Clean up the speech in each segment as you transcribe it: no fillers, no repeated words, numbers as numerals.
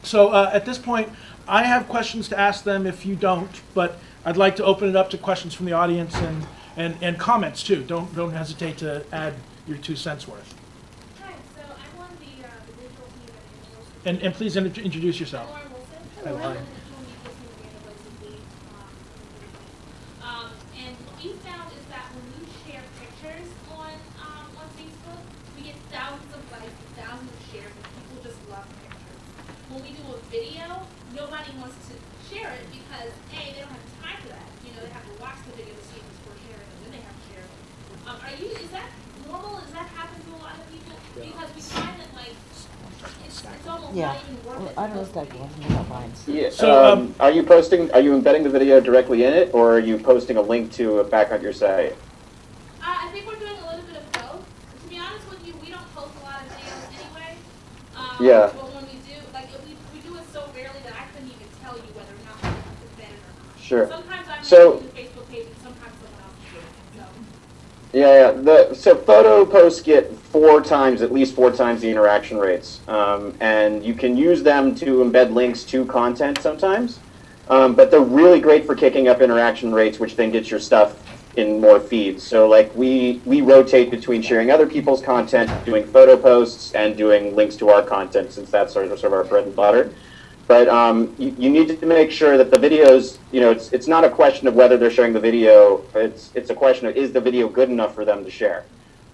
So at this point, I have questions to ask them if you don't, but I'd like to open it up to questions from the audience and comments too. Don't hesitate to add your 2 cents worth. Hi, so I'm on the digital team at Amazon. And please introduce yourself. Lauren Wilson. Hi, Lauren. I'm on the digital media team at Amazon. And what we found is that when we share pictures on Facebook, we get thousands of likes and thousands of shares, and people just love pictures. When we do a video, nobody wants to share it because A, they don't have time for that. You know, they have to watch the video to see if it's worth sharing, and then they have to share it. Is that normal? Does that happen to a lot of people? Because we find that it's almost not even worth it. I don't know exactly what about mine. Yeah. So, are you embedding the video directly in it, or are you posting a link to it back on your site? I think we're doing a little bit of both. To be honest with you, we don't post a lot of videos anyway. Yeah. But when we do, we do it so rarely that I couldn't even tell you whether or not it's embedded or not. Sure. Sometimes I'm So- making the Facebook page, and sometimes someone else is doing it. So. So photo posts get at least four times the interaction rates, and you can use them to embed links to content sometimes, but they're really great for kicking up interaction rates, which then gets your stuff in more feeds. So like we rotate between sharing other people's content, doing photo posts, and doing links to our content, since that's sort of our bread and butter. But you need to make sure that the videos, it's not a question of whether they're sharing the video, it's a question of, is the video good enough for them to share?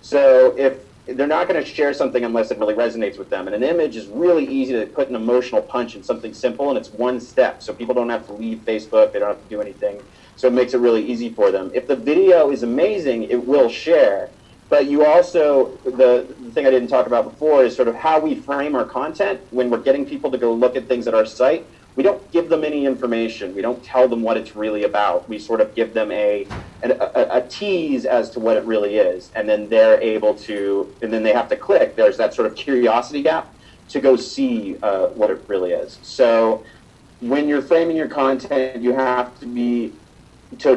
So if they're not going to share something unless it really resonates with them. And an image is really easy to put an emotional punch in something simple, and it's one step. So people don't have to leave Facebook, they don't have to do anything. So it makes it really easy for them. If the video is amazing, it will share. But you also, the thing I didn't talk about before is sort of how we frame our content when we're getting people to go look at things at our site. We don't give them any information. We don't tell them what it's really about. We sort of give them a tease as to what it really is. And then they're able to, and then they have to click. There's that sort of curiosity gap to go see what it really is. So when you're framing your content, you have to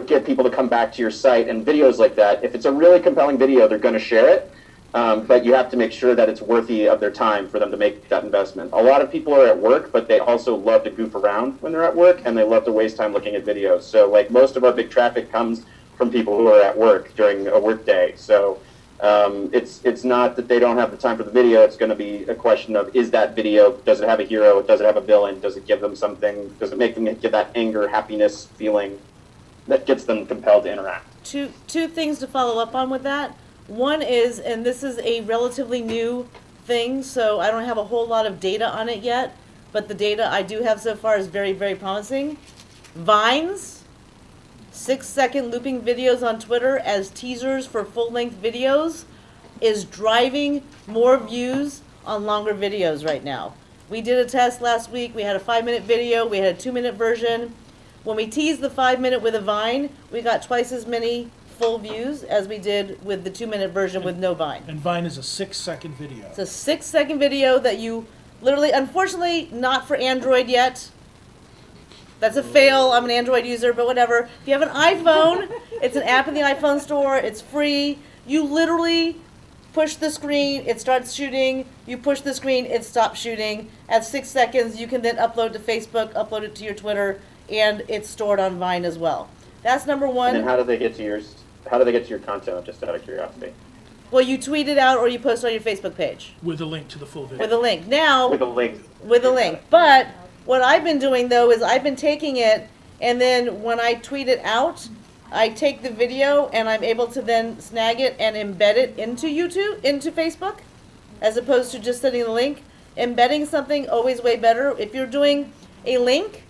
get people to come back to your site, and videos like that, if it's a really compelling video, they're going to share it, but you have to make sure that it's worthy of their time for them to make that investment. A lot of people are at work, but they also love to goof around when they're at work, and they love to waste time looking at videos. So like most of our big traffic comes from people who are at work during a work day. So it's not that they don't have the time for the video, it's going to be a question of, is that video, does it have a hero, does it have a villain, does it give them something, does it make them get that anger, happiness feeling that gets them compelled to interact. Two things to follow up on with that. One is, and this is a relatively new thing, so I don't have a whole lot of data on it yet, but the data I do have so far is very, very promising. Vines, 6-second looping videos on Twitter as teasers for full-length videos, is driving more views on longer videos right now. We did a test last week. We had a 5-minute video. We had a 2-minute version. When we teased the 5-minute with a Vine, we got twice as many full views as we did with the 2-minute version with no Vine. And Vine is a 6-second video. It's a 6-second video that you literally, unfortunately, not for Android yet. That's a fail. I'm an Android user, but whatever. If you have an iPhone, it's an app in the iPhone store. It's free. You literally push the screen, it starts shooting. You push the screen, it stops shooting. At 6 seconds, you can then upload to Facebook, upload it to your Twitter, and it's stored on Vine as well. That's number one. And then how do they get to your content, just out of curiosity? Well, you tweet it out or you post it on your Facebook page. With a link to the full video. With a link. Now, With a link. with a link. But what I've been doing, though, is I've been taking it, and then when I tweet it out, I take the video, and I'm able to then snag it and embed it into YouTube, into Facebook, as opposed to just sending the link. Embedding something, always way better. If you're doing a link,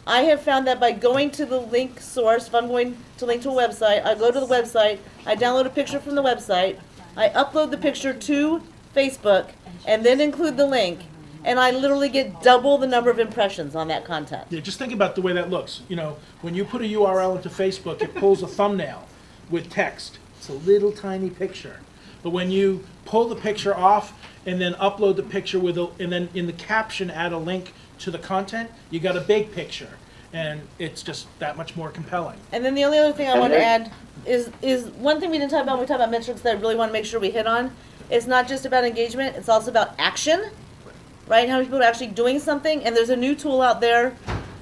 I have found that by going to the link source, if I'm going to link to a website, I go to the website, I download a picture from the website, I upload the picture to Facebook, and then include the link, and I literally get double the number of impressions on that content. Yeah, just think about the way that looks. You know, when you put a URL into Facebook, it pulls a thumbnail with text. It's a little tiny picture. But when you pull the picture off and then upload the picture and then in the caption add a link to the content, you got a big picture. And it's just that much more compelling. And then the only other thing I want to add is one thing we didn't talk about when we talk about metrics that I really want to make sure we hit on. It's not just about engagement, it's also about action. right? How many people are actually doing something? And there's a new tool out there.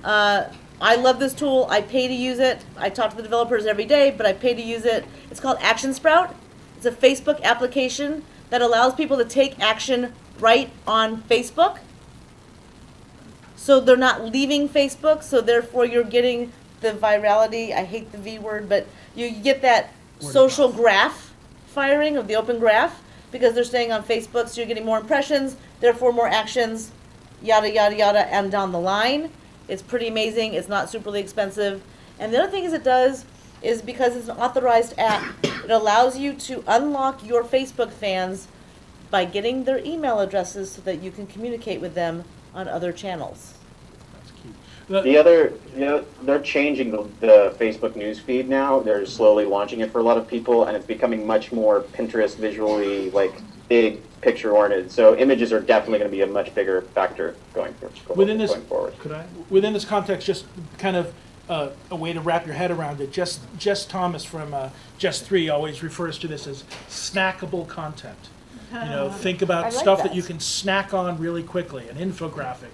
I love this tool. I pay to use it. I talk to the developers every day, but I pay to use it. It's called Action Sprout. It's a Facebook application that allows people to take action right on Facebook. So they're not leaving Facebook, so therefore you're getting the virality. I hate the V word, but you get that social graph firing of the open graph because they're staying on Facebook, so you're getting more impressions, therefore more actions, yada, yada, yada, and down the line. It's pretty amazing. It's not superly expensive. And the other thing it does is because it's an authorized app, it allows you to unlock your Facebook fans by getting their email addresses so that you can communicate with them on other channels. That's key. They're changing the Facebook news feed now. They're slowly launching it for a lot of people, and it's becoming much more Pinterest visually, like big picture oriented. So images are definitely going to be a much bigger factor going forward. Within this context, just kind of a way to wrap your head around it. Jess Thomas from Jess 3 always refers to this as snackable content. Think about I like stuff that that. you can snack on really quickly, an infographic,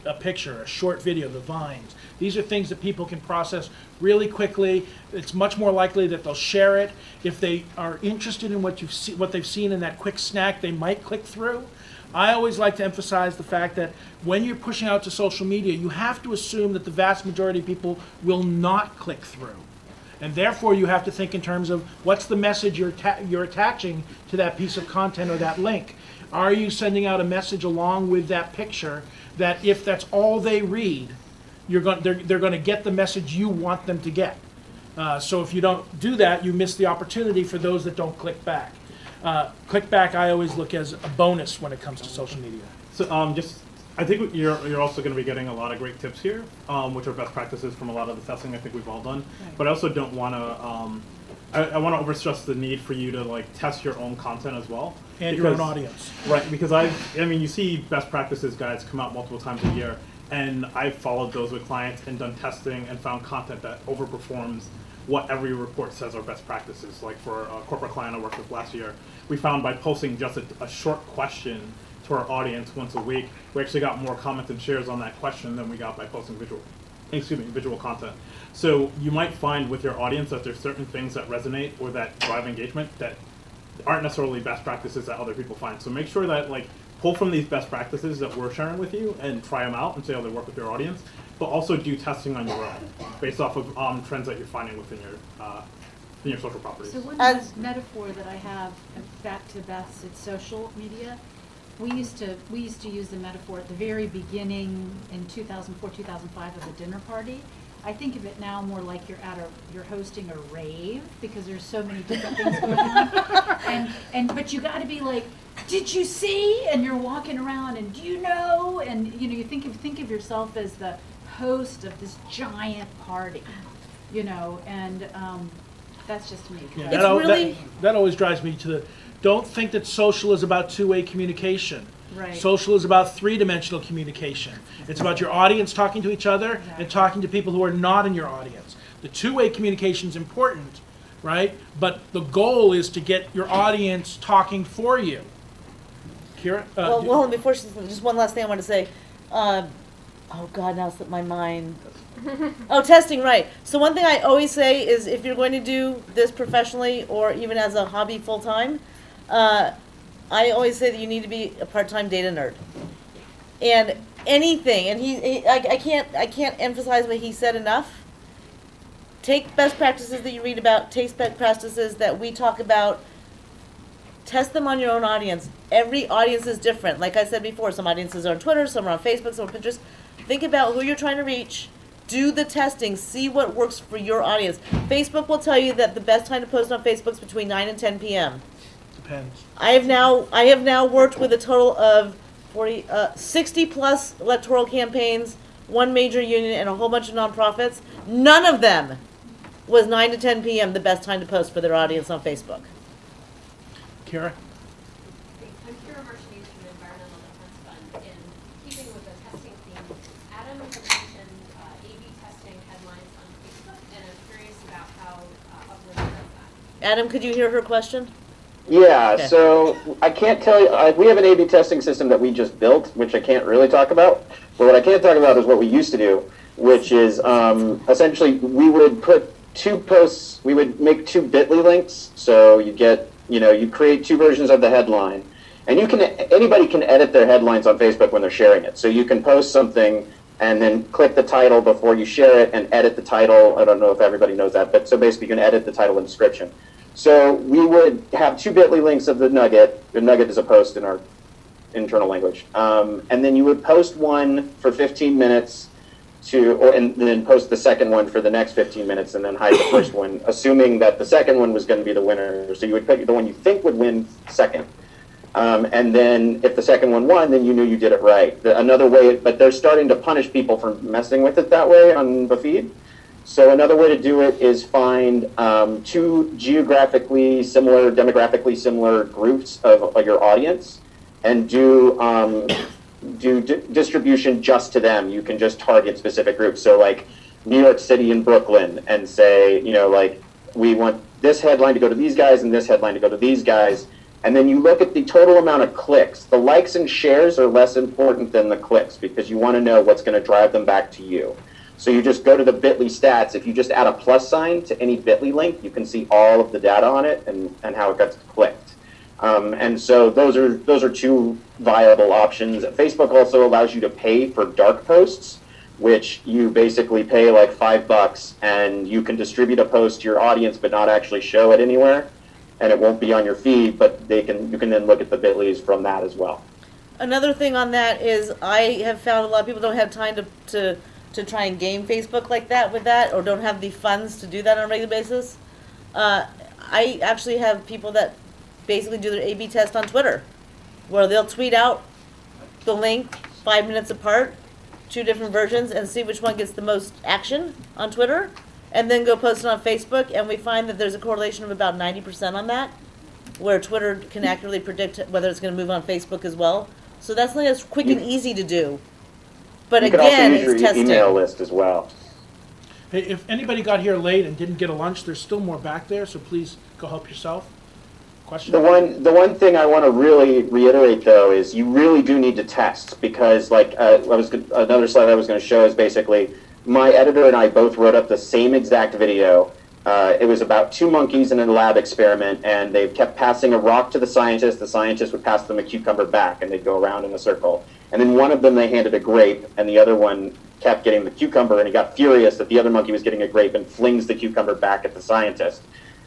a picture, a short video, the Vines. These are things that people can process really quickly. It's much more likely that they'll share it. If they are interested in what they've seen in that quick snack, they might click through. I always like to emphasize the fact that when you're pushing out to social media, you have to assume that the vast majority of people will not click through. And therefore, you have to think in terms of what's the message you're attaching to that piece of content or that link. Are you sending out a message along with that picture that if that's all they read, they're going to get the message you want them to get? So if you don't do that, you miss the opportunity for those that don't click back. Click back, I always look as a bonus when it comes to social media. So I think you're also going to be getting a lot of great tips here, which are best practices from a lot of the testing I think we've all done. Right. But I also don't want to. I want to overstress the need for you to test your own content as well. And your own audience. Right, because you see best practices guides come out multiple times a year, and I've followed those with clients and done testing and found content that overperforms what every report says are best practices. Like for a corporate client I worked with last year, we found by posting just a short question to our audience once a week, we actually got more comments and shares on that question than we got by posting visual content. So you might find with your audience that there's certain things that resonate or that drive engagement that aren't necessarily best practices that other people find. So make sure that pull from these best practices that we're sharing with you and try them out and see how they work with your audience, but also do testing on your own based off of trends that you're finding within your social properties. So one metaphor that I have back to Beth's, it's social media. We used to use the metaphor at the very beginning in 2004, 2005 of a dinner party. I think of it now more like you're hosting a rave because there's so many different things going on. But you got to be like, did you see? And you're walking around and do you know? And you think of yourself as the host of this giant party, and that's just me. Yeah, It's that always drives me to don't think that social is about two-way communication. Right. Social is about three-dimensional communication. It's about your audience talking to each other and talking to people who are not in your audience. The two-way communication is important, right? But the goal is to get your audience talking for you. Kira? Well, before just one last thing I want to say. Oh God, now it slipped my mind. Oh, testing, right. So one thing I always say is if you're going to do this professionally or even as a hobby full-time, I always say that you need to be a part-time data nerd. And anything, and I can't emphasize what he said enough. Take best practices that you read about, take best practices that we talk about, test them on your own audience. Every audience is different. Like I said before, some audiences are on Twitter, some are on Facebook, some are on Pinterest. Think about who you're trying to reach. Do the testing. See what works for your audience. Facebook will tell you that the best time to post on Facebook is between 9 and 10 p.m. Depends. I have now worked with a total of 60 plus electoral campaigns, one major union, and a whole bunch of nonprofits. None of them was 9 to 10 p.m. the best time to post for their audience on Facebook. Kara? I'm Kira Martinez from the Environmental Defense Fund. In keeping with the testing theme, Adam had mentioned A/B testing headlines on Facebook, and I'm curious about how Uplift does that. Adam, could you hear her question? Yeah, Okay. so I can't tell you, we have an A/B testing system that we just built, which I can't really talk about. But what I can talk about is what we used to do, which is essentially we would put two posts, we would make two bit.ly links. So you get, you create two versions of the headline. And anybody can edit their headlines on Facebook when they're sharing it. So you can post something and then click the title before you share it and edit the title. I don't know if everybody knows that, but so basically you can edit the title and description. So we would have two bit.ly links of the nugget. The nugget is a post in our internal language. And then you would post one for 15 minutes and then post the second one for the next 15 minutes and then hide the first one, assuming that the second one was going to be the winner. So you would pick the one you think would win second. And then if the second one won, then you knew you did it right. Another way, but they're starting to punish people for messing with it that way on the feed. So another way to do it is find two geographically similar, demographically similar groups of your audience and do distribution just to them. You can just target specific groups. So like New York City and Brooklyn and say, like we want this headline to go to these guys and this headline to go to these guys. And then you look at the total amount of clicks. The likes and shares are less important than the clicks because you want to know what's going to drive them back to you. So you just go to the bit.ly stats. If you just add a plus sign to any bit.ly link, you can see all of the data on it and how it got clicked. And so those are two viable options. Facebook also allows you to pay for dark posts, which you basically pay like $5 and you can distribute a post to your audience but not actually show it anywhere. And it won't be on your feed, but you can then look at the bit.lys from that as well. Another thing on that is I have found a lot of people don't have time to try and game Facebook like that with that, or don't have the funds to do that on a regular basis. I actually have people that basically do their A/B test on Twitter, where they'll tweet out the link 5 minutes apart, two different versions, and see which one gets the most action on Twitter, and then go post it on Facebook, and we find that there's a correlation of about 90% on that, where Twitter can accurately predict whether it's going to move on Facebook as well. So that's something that's quick and easy to do. But you again, can also use it's your testing. email list as well. Hey, if anybody got here late and didn't get a lunch, there's still more back there, so please go help yourself. Question? The one thing I want to really reiterate though is you really do need to test because another slide I was going to show is basically my editor and I both wrote up the same exact video. It was about two monkeys in a lab experiment, and they kept passing a rock to the scientist. The scientist would pass them a cucumber back, and they'd go around in a circle. And then one of them they handed a grape, and the other one kept getting the cucumber, and he got furious that the other monkey was getting a grape and flings the cucumber back at the scientist.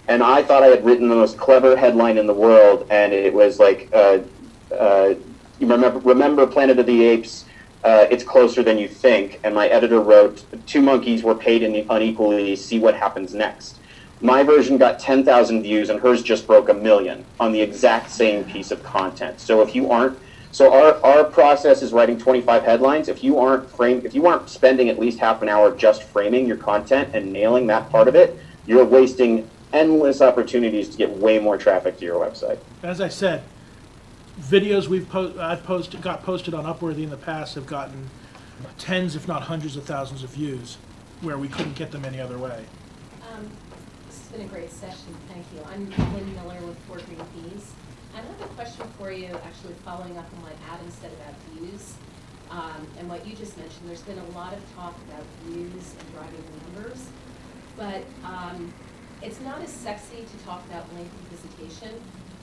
And I thought I had written the most clever headline in the world, and it was like, you remember Planet of the Apes, it's closer than you think. And my editor wrote, two monkeys were paid unequally, see what happens next. My version got 10,000 views, and hers just broke 1 million on the exact same piece of content. So if you aren't, our process is writing 25 headlines. If you aren't spending at least half an hour just framing your content and nailing that part of it, you're wasting endless opportunities to get way more traffic to your website. As I said, videos I've got posted on Upworthy in the past have gotten tens, if not hundreds of thousands of views, where we couldn't get them any other way. This has been a great session, thank you. I'm Lynn Miller with Four Green Peas. I have a question for you, actually following up on what Adam said about views. And what you just mentioned, there's been a lot of talk about views and driving numbers, but it's not as sexy to talk about length of visitation.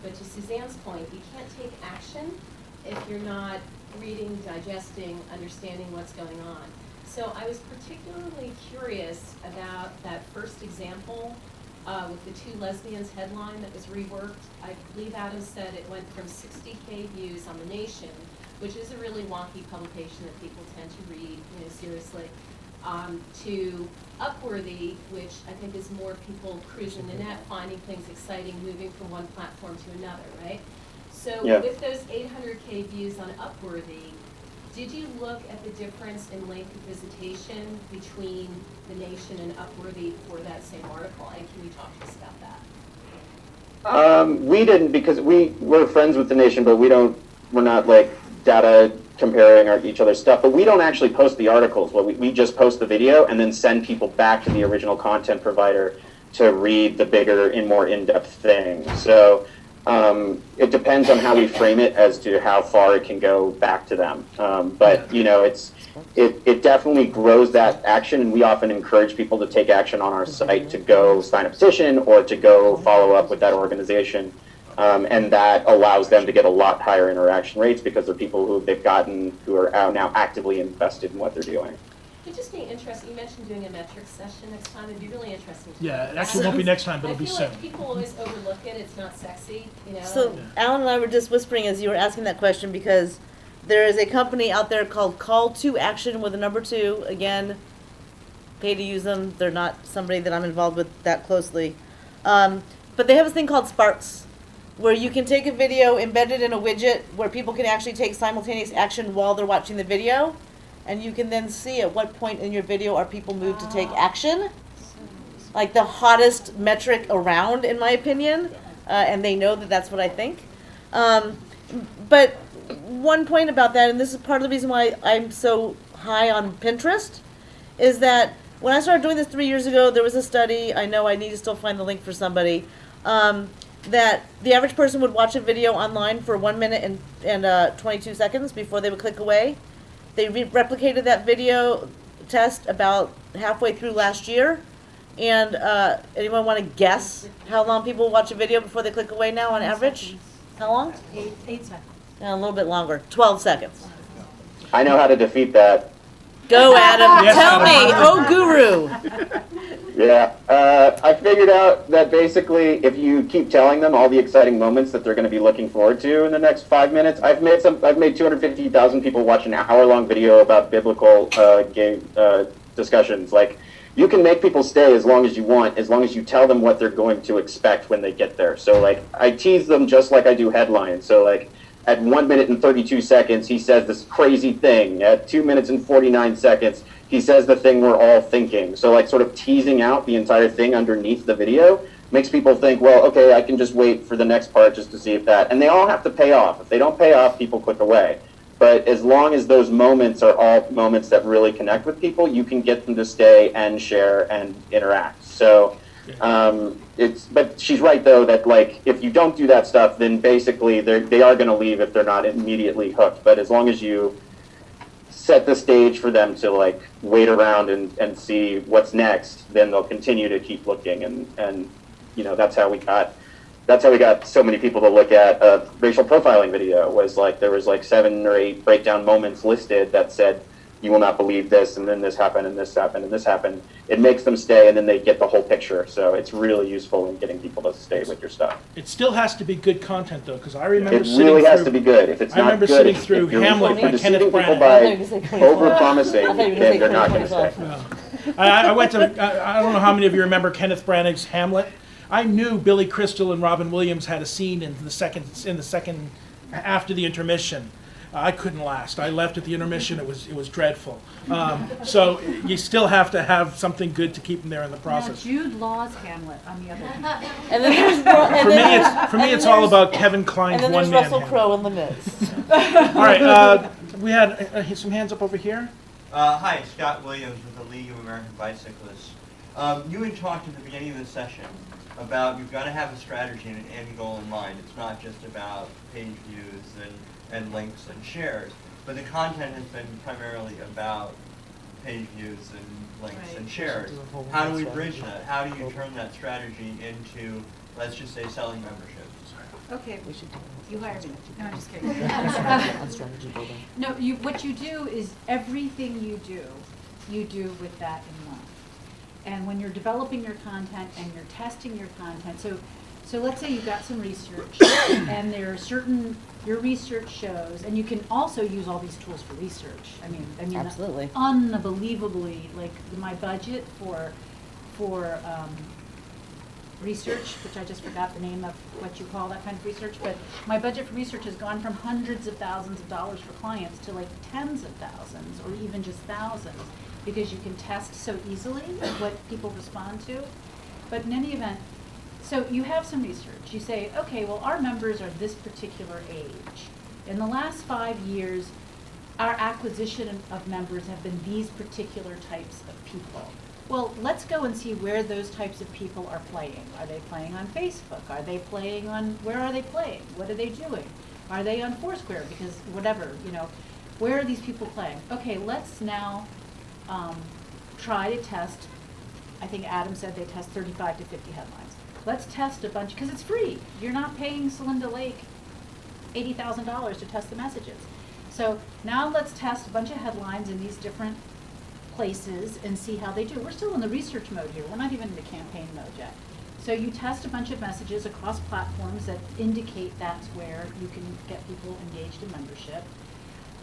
But to Suzanne's point, you can't take action if you're not reading, digesting, understanding what's going on. So I was particularly curious about that first example with the two lesbians headline that was reworked. I believe Adam said it went from 60K views on The Nation, which is a really wonky publication that people tend to read, seriously, to Upworthy, which I think is more people cruising the net, finding things exciting, moving from one platform to another, right? So Yeah. with those 800K views on Upworthy, did you look at the difference in length of visitation between The Nation and Upworthy for that same article? And can you talk to us about that? We didn't because we're friends with The Nation, but we're not like data comparing each other's stuff, but we don't actually post the articles. Well, we just post the video and then send people back to the original content provider to read the bigger and more in-depth thing. So It depends on how we frame it as to how far it can go back to them. But you know, it definitely grows that action, and we often encourage people to take action on our site to go sign a petition or to go follow up with that organization. And that allows them to get a lot higher interaction rates because they're people who they've gotten who are now actively invested in what they're doing. It'd just be interesting, you mentioned doing a metrics session next time, it'd be really interesting. to Yeah, do it actually that. won't be next time, but it'll be I feel soon. like people always overlook it, it's not sexy, you know? So Alan and I were just whispering as you were asking that question because there is a company out there called Call to Action with a number 2. Again, pay to use them. They're not somebody that I'm involved with that closely. But they have this thing called Sparks, where you can take a video embedded in a widget where people can actually take simultaneous action while they're watching the video. And you can then see at what point in your video are people moved to take action. Like the hottest metric around, in my opinion. And they know that that's what I think. But one point about that, and this is part of the reason why I'm so high on Pinterest, is that when I started doing this 3 years ago, there was a study, I know I need to still find the link for somebody, that the average person would watch a video online for 1 minute and 22 seconds before they would click away. They replicated that video test about halfway through last year. And anyone want to guess how long people watch a video before they click away now on average? How long? 8 seconds. A little bit longer, 12 seconds. I know how to defeat that. Go, Adam. Yes, Tell Adam. me. Oh, guru. Yeah, I figured out that basically if you keep telling them all the exciting moments that they're going to be looking forward to in the next 5 minutes, I've made 250,000 people watch an hour-long video about biblical gay discussions. Like, you can make people stay as long as you want, as long as you tell them what they're going to expect when they get there. So, like, I tease them just like I do headlines. So, like, at 1 minute and 32 seconds, he says this crazy thing. At 2 minutes and 49 seconds, he says the thing we're all thinking. So, like, sort of teasing out the entire thing underneath the video makes people think, well, okay, I can just wait for the next part just to see if that. And they all have to pay off. If they don't pay off, people click away. But as long as those moments are all moments that really connect with people, you can get them to stay and share and interact. So, but she's right though that like if you don't do that stuff, then basically they are going to leave if they're not immediately hooked. But as long as you set the stage for them to like wait around and see what's next, then they'll continue to keep looking. And you know, that's how we got so many people to look at a racial profiling video. Was like there was like 7 or 8 breakdown moments listed that said, you will not believe this, and then this happened, and this happened, and this happened. It makes them stay, and then they get the whole picture. So it's really useful in getting people to stay with your stuff. It still has to be good content, though, because I remember It really has to through. be good. If it's I not remember good, sitting if through you're Hamlet by deceiving Kenneth people Branagh. I thought you were by gonna say 24. over-promising, I thought you were gonna then say they're not going to 24. stay. I went to, I don't know how many of you remember Kenneth Branagh's Hamlet. I knew Billy Crystal and Robin Williams had a scene in the second, after the intermission. I couldn't last. I left at the intermission. It was dreadful. So you still have to have something good to keep them there in the Now, process. Jude Law's Hamlet, on the other hand. And then there's For me, it's all about Kevin Kline's And then there's one-man Russell Hamlet. Crowe in the midst. All right, we had some hands up over here. Hi, Scott Williams with the League of American Bicyclists. You had talked at the beginning of the session about you've got to have a strategy and an end goal in mind. It's not just about page views and links and shares, but the content has been primarily about page views and links and shares. How do we bridge that? How do you turn that strategy into, let's just say, selling memberships? Okay, you hired me. No, I'm just kidding. On strategy building. No, what you do is everything you do with that in mind. And when you're developing your content and you're testing your content, so let's say you've got some research and there are certain, your research shows, and you can also use all these tools for research. I mean, Absolutely. Unbelievably, like my budget for research, which I just forgot the name of what you call that kind of research, but my budget for research has gone from hundreds of thousands of dollars for clients to like tens of thousands or even just thousands, because you can test so easily what people respond to. But in any event, so you have some research. You say, okay, well, our members are this particular age. In the last 5 years, our acquisition of members have been these particular types of people. Well, let's go and see where those types of people are playing. Are they playing on Facebook? Are they playing on, where are they playing? What are they doing? Are they on Foursquare? Because whatever, where are these people playing? Okay, let's now try to test, I think Adam said they test 35 to 50 headlines. Let's test a bunch, because it's free. You're not paying Celinda Lake $80,000 to test the messages. So now let's test a bunch of headlines in these different places and see how they do. We're still in the research mode here. We're not even in the campaign mode yet. So you test a bunch of messages across platforms that indicate that's where you can get people engaged in membership.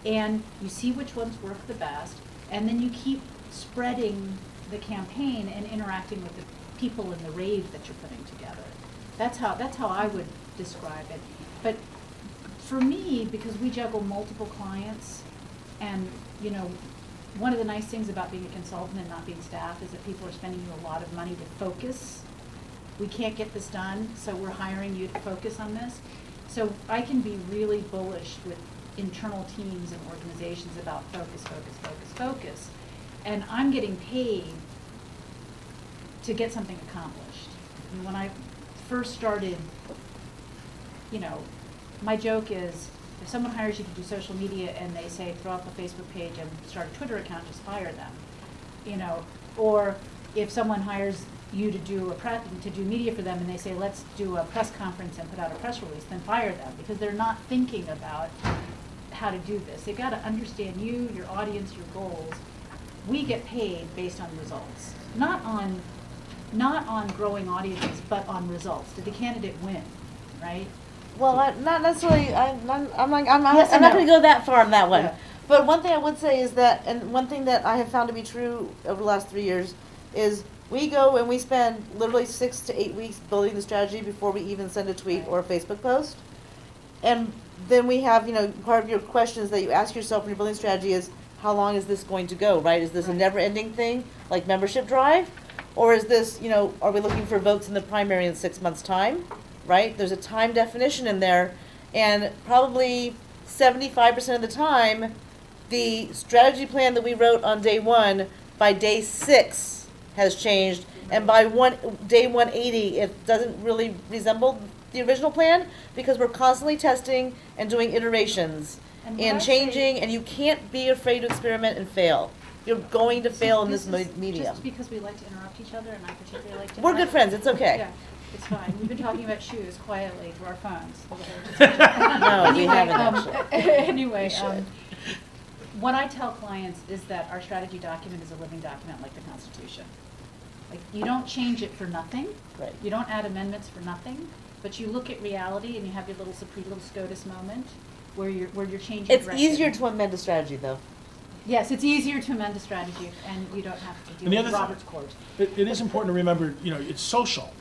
And you see which ones work the best. And then you keep spreading the campaign and interacting with the people in the rave that you're putting together. That's how I would describe it. But for me, because we juggle multiple clients, and one of the nice things about being a consultant and not being staff is that people are spending you a lot of money to focus. We can't get this done, so we're hiring you to focus on this. So I can be really bullish with internal teams and organizations about focus, focus, focus, focus. And I'm getting paid to get something accomplished. And when I first started, my joke is, if someone hires you to do social media and they say throw up a Facebook page and start a Twitter account, just fire them. Or if someone hires you to do media for them and they say let's do a press conference and put out a press release, then fire them, because they're not thinking about how to do this. They've got to understand you, your audience, your goals. We get paid based on results, not on growing audiences, but on results. Did the candidate win, right? Well, not necessarily. I'm not Yes and going no. to go that far on that one. Yeah. But one thing I would say is that, and one thing that I have found to be true over the last 3 years, is we go and we spend literally 6 to 8 weeks building the strategy before we even send a tweet or a Facebook post. And then we have, part of your questions that you ask yourself when you're building strategy is, how long is this going to go, right? Is this a Right. never-ending thing, like membership drive? Or is this, are we looking for votes in the primary in 6 months' time, right? There's a time definition in there, and probably 75% of the time, the strategy plan that we wrote on day 1, by day 6 has changed, and by day 180, it doesn't really resemble the original plan, because we're constantly testing and doing iterations And what and I say- changing, and you can't be afraid to experiment and fail. You're going to fail in this is medium. Just because we like to interrupt each other, and I particularly like to We're good interrupt. friends, it's okay. Yeah, it's fine. We've been talking about shoes quietly through our phones. No, we Anyway, haven't actually. Anyway, We should. what I tell clients is that our strategy document is a living document like the Constitution. Like, you don't change it for nothing. Right. You don't add amendments for nothing, but you look at reality and you have your little little SCOTUS moment where you're changing It's direction. easier to amend a strategy, though. Yes, it's easier to amend a strategy, and you don't have to And deal the with other Robert's court. It is important to remember, it's social,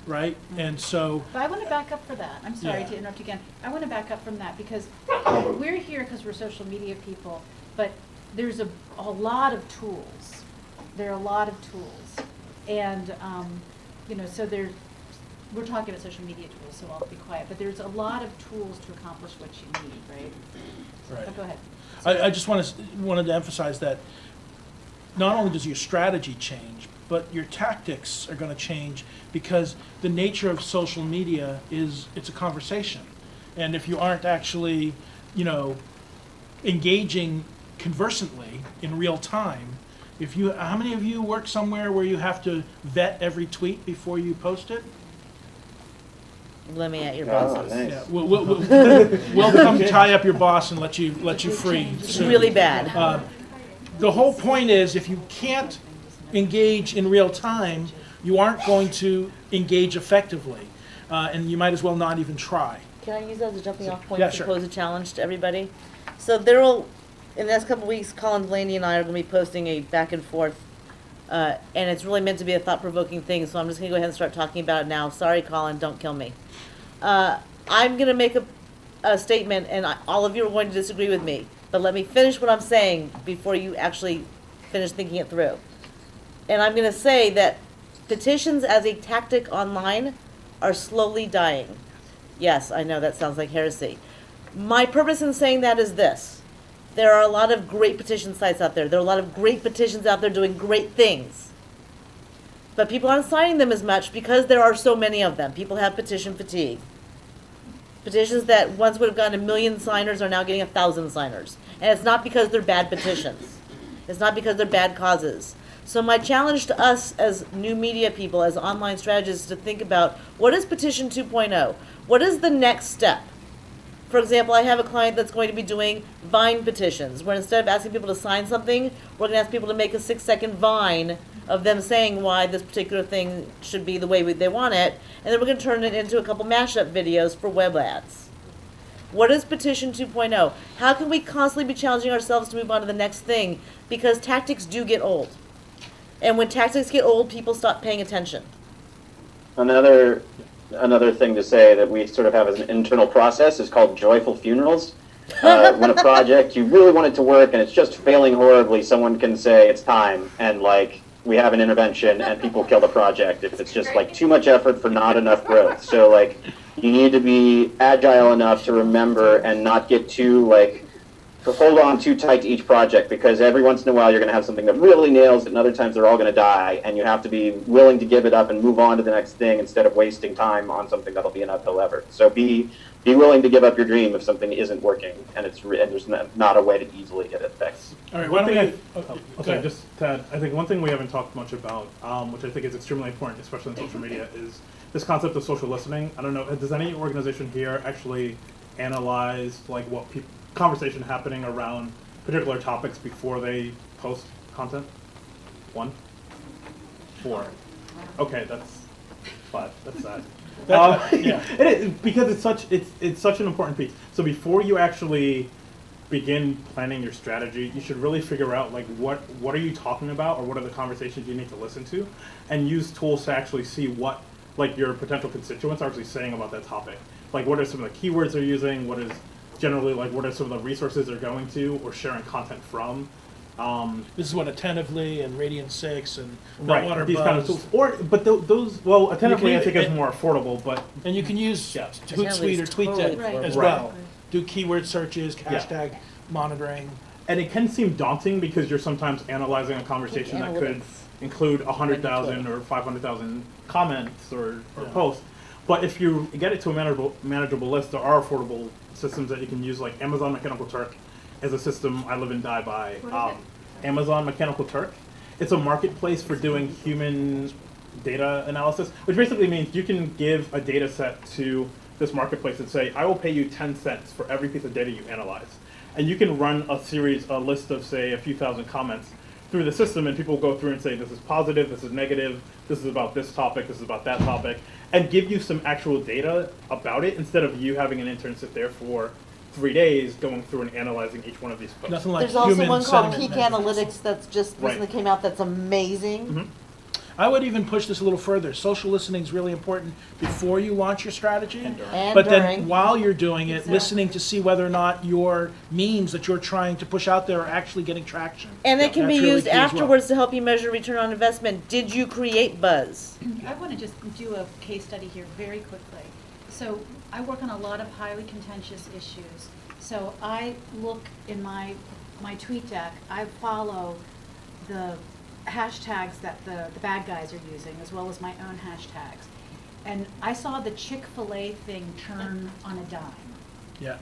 right? And so, But I want to back up for that. I'm sorry Yeah. to interrupt again. I want to back up from that because we're here because we're social media people, but there's a lot of tools. There are a lot of tools. And, so we're talking about social media tools, so I'll be quiet. But there's a lot of tools to accomplish what you need, right? right. But go ahead. I just wanted to emphasize that not only does your strategy change, but your tactics are going to change, because the nature of social media is it's a conversation. And if you aren't actually, engaging conversantly in real time, how many of you work somewhere where you have to vet every tweet before you post it? Let me at your Oh, bosses. nice. Yeah, we'll come tie up your boss and let you free. It's soon. really bad. The whole point is, if you can't engage in real time, you aren't going to engage effectively, and you might as well not even try. Can I use that as a jumping off point Yeah, to sure. pose a challenge to everybody? So in the next couple of weeks, Colin Delaney and I are going to be posting a back and forth, and it's really meant to be a thought-provoking thing, so I'm just going to go ahead and start talking about it now. Sorry, Colin, don't kill me. I'm going to make a statement, and all of you are going to disagree with me, but let me finish what I'm saying before you actually finish thinking it through. And I'm going to say that petitions as a tactic online are slowly dying. Yes, I know that sounds like heresy. My purpose in saying that is this. There are a lot of great petition sites out there. There are a lot of great petitions out there doing great things. But people aren't signing them as much because there are so many of them. People have petition fatigue. Petitions that once would have gotten 1 million signers are now getting 1,000 signers. And it's not because they're bad petitions. It's not because they're bad causes. So my challenge to us as new media people, as online strategists, is to think about what is Petition 2.0? What is the next step? For example, I have a client that's going to be doing Vine petitions, where instead of asking people to sign something, we're going to ask people to make a 6-second Vine of them saying why this particular thing should be the way they want it, and then we're going to turn it into a couple mashup videos for web ads. What is Petition 2.0? How can we constantly be challenging ourselves to move on to the next thing? Because tactics do get old. And when tactics get old, people stop paying attention. Another thing to say that we sort of have as an internal process is called joyful funerals. When a project, you really want it to work and it's just failing horribly, someone can say it's time, and like we have an intervention and people kill the project if it's just like too much effort for not enough growth. So like you need to be agile enough to remember and not get too like to hold on too tight to each project, because every once in a while you're going to have something that really nails it, and other times they're all going to die, and you have to be willing to give it up and move on to the next thing instead of wasting time on something that'll be an uphill effort. So be willing to give up your dream if something isn't working, and there's not a way to easily get it fixed. All right, One why thing don't we? okay, just to add, I think one thing we haven't talked much about, which I think is extremely important, especially in social media, is this concept of social listening. I don't know, does any organization here actually analyze like what conversation happening around particular topics before they post content? 1? 4. Okay, that's 5. That's sad. Yeah. It is, because it's such an important piece. So before you actually begin planning your strategy, you should really figure out like what are you talking about, or what are the conversations you need to listen to, and use tools to actually see what like your potential constituents are actually saying about that topic. Like what are some of the keywords they're using, what are some of the resources they're going to or sharing content from. This is what Attentively and Radiant 6 and Right, Meltwater these Buzz. kind of tools. But those, well, Attentively I think is and- more affordable, but And you can use Yeah. Hootsuite or Totally TweetDeck affordable. as Right. well. Do keyword searches, hashtag monitoring. and it can seem daunting because you're sometimes analyzing a conversation that could Analytics. include 100,000 or 500,000 comments or Yeah. posts. But if you get it to a manageable list, there are affordable systems that you can use, like Amazon Mechanical Turk is a system I live and die by. What is Amazon Mechanical Turk. It's a marketplace for doing human data analysis, which basically means you can give a data set to this marketplace and say, I will pay you 10 cents for every piece of data you analyze. And you can run a list of, say, a few thousand comments through the system, and people go through and say, this is positive, this is negative, this is about this topic, this is about that topic, and give you some actual data about it instead of you having an intern sit there for 3 days going through and analyzing each one of these posts. Nothing like There's also human one called sentiment Peak measurement. Analytics that's just Right. recently came out that's amazing. Mhm. I would even push this a little further. Social listening is really important before you launch your strategy. And during. And But during. then while you're doing it, Exactly. listening to see whether or not your memes that you're trying to push out there are actually getting traction. And it can be That's really used key as well. afterwards to help you measure return on investment. Did you create buzz? I want to just do a case study here very quickly. So I work on a lot of highly contentious issues. So I look in my tweet deck, I follow the hashtags that the bad guys are using, as well as my own hashtags. And I saw the Chick-fil-A thing turn on a dime. Yeah.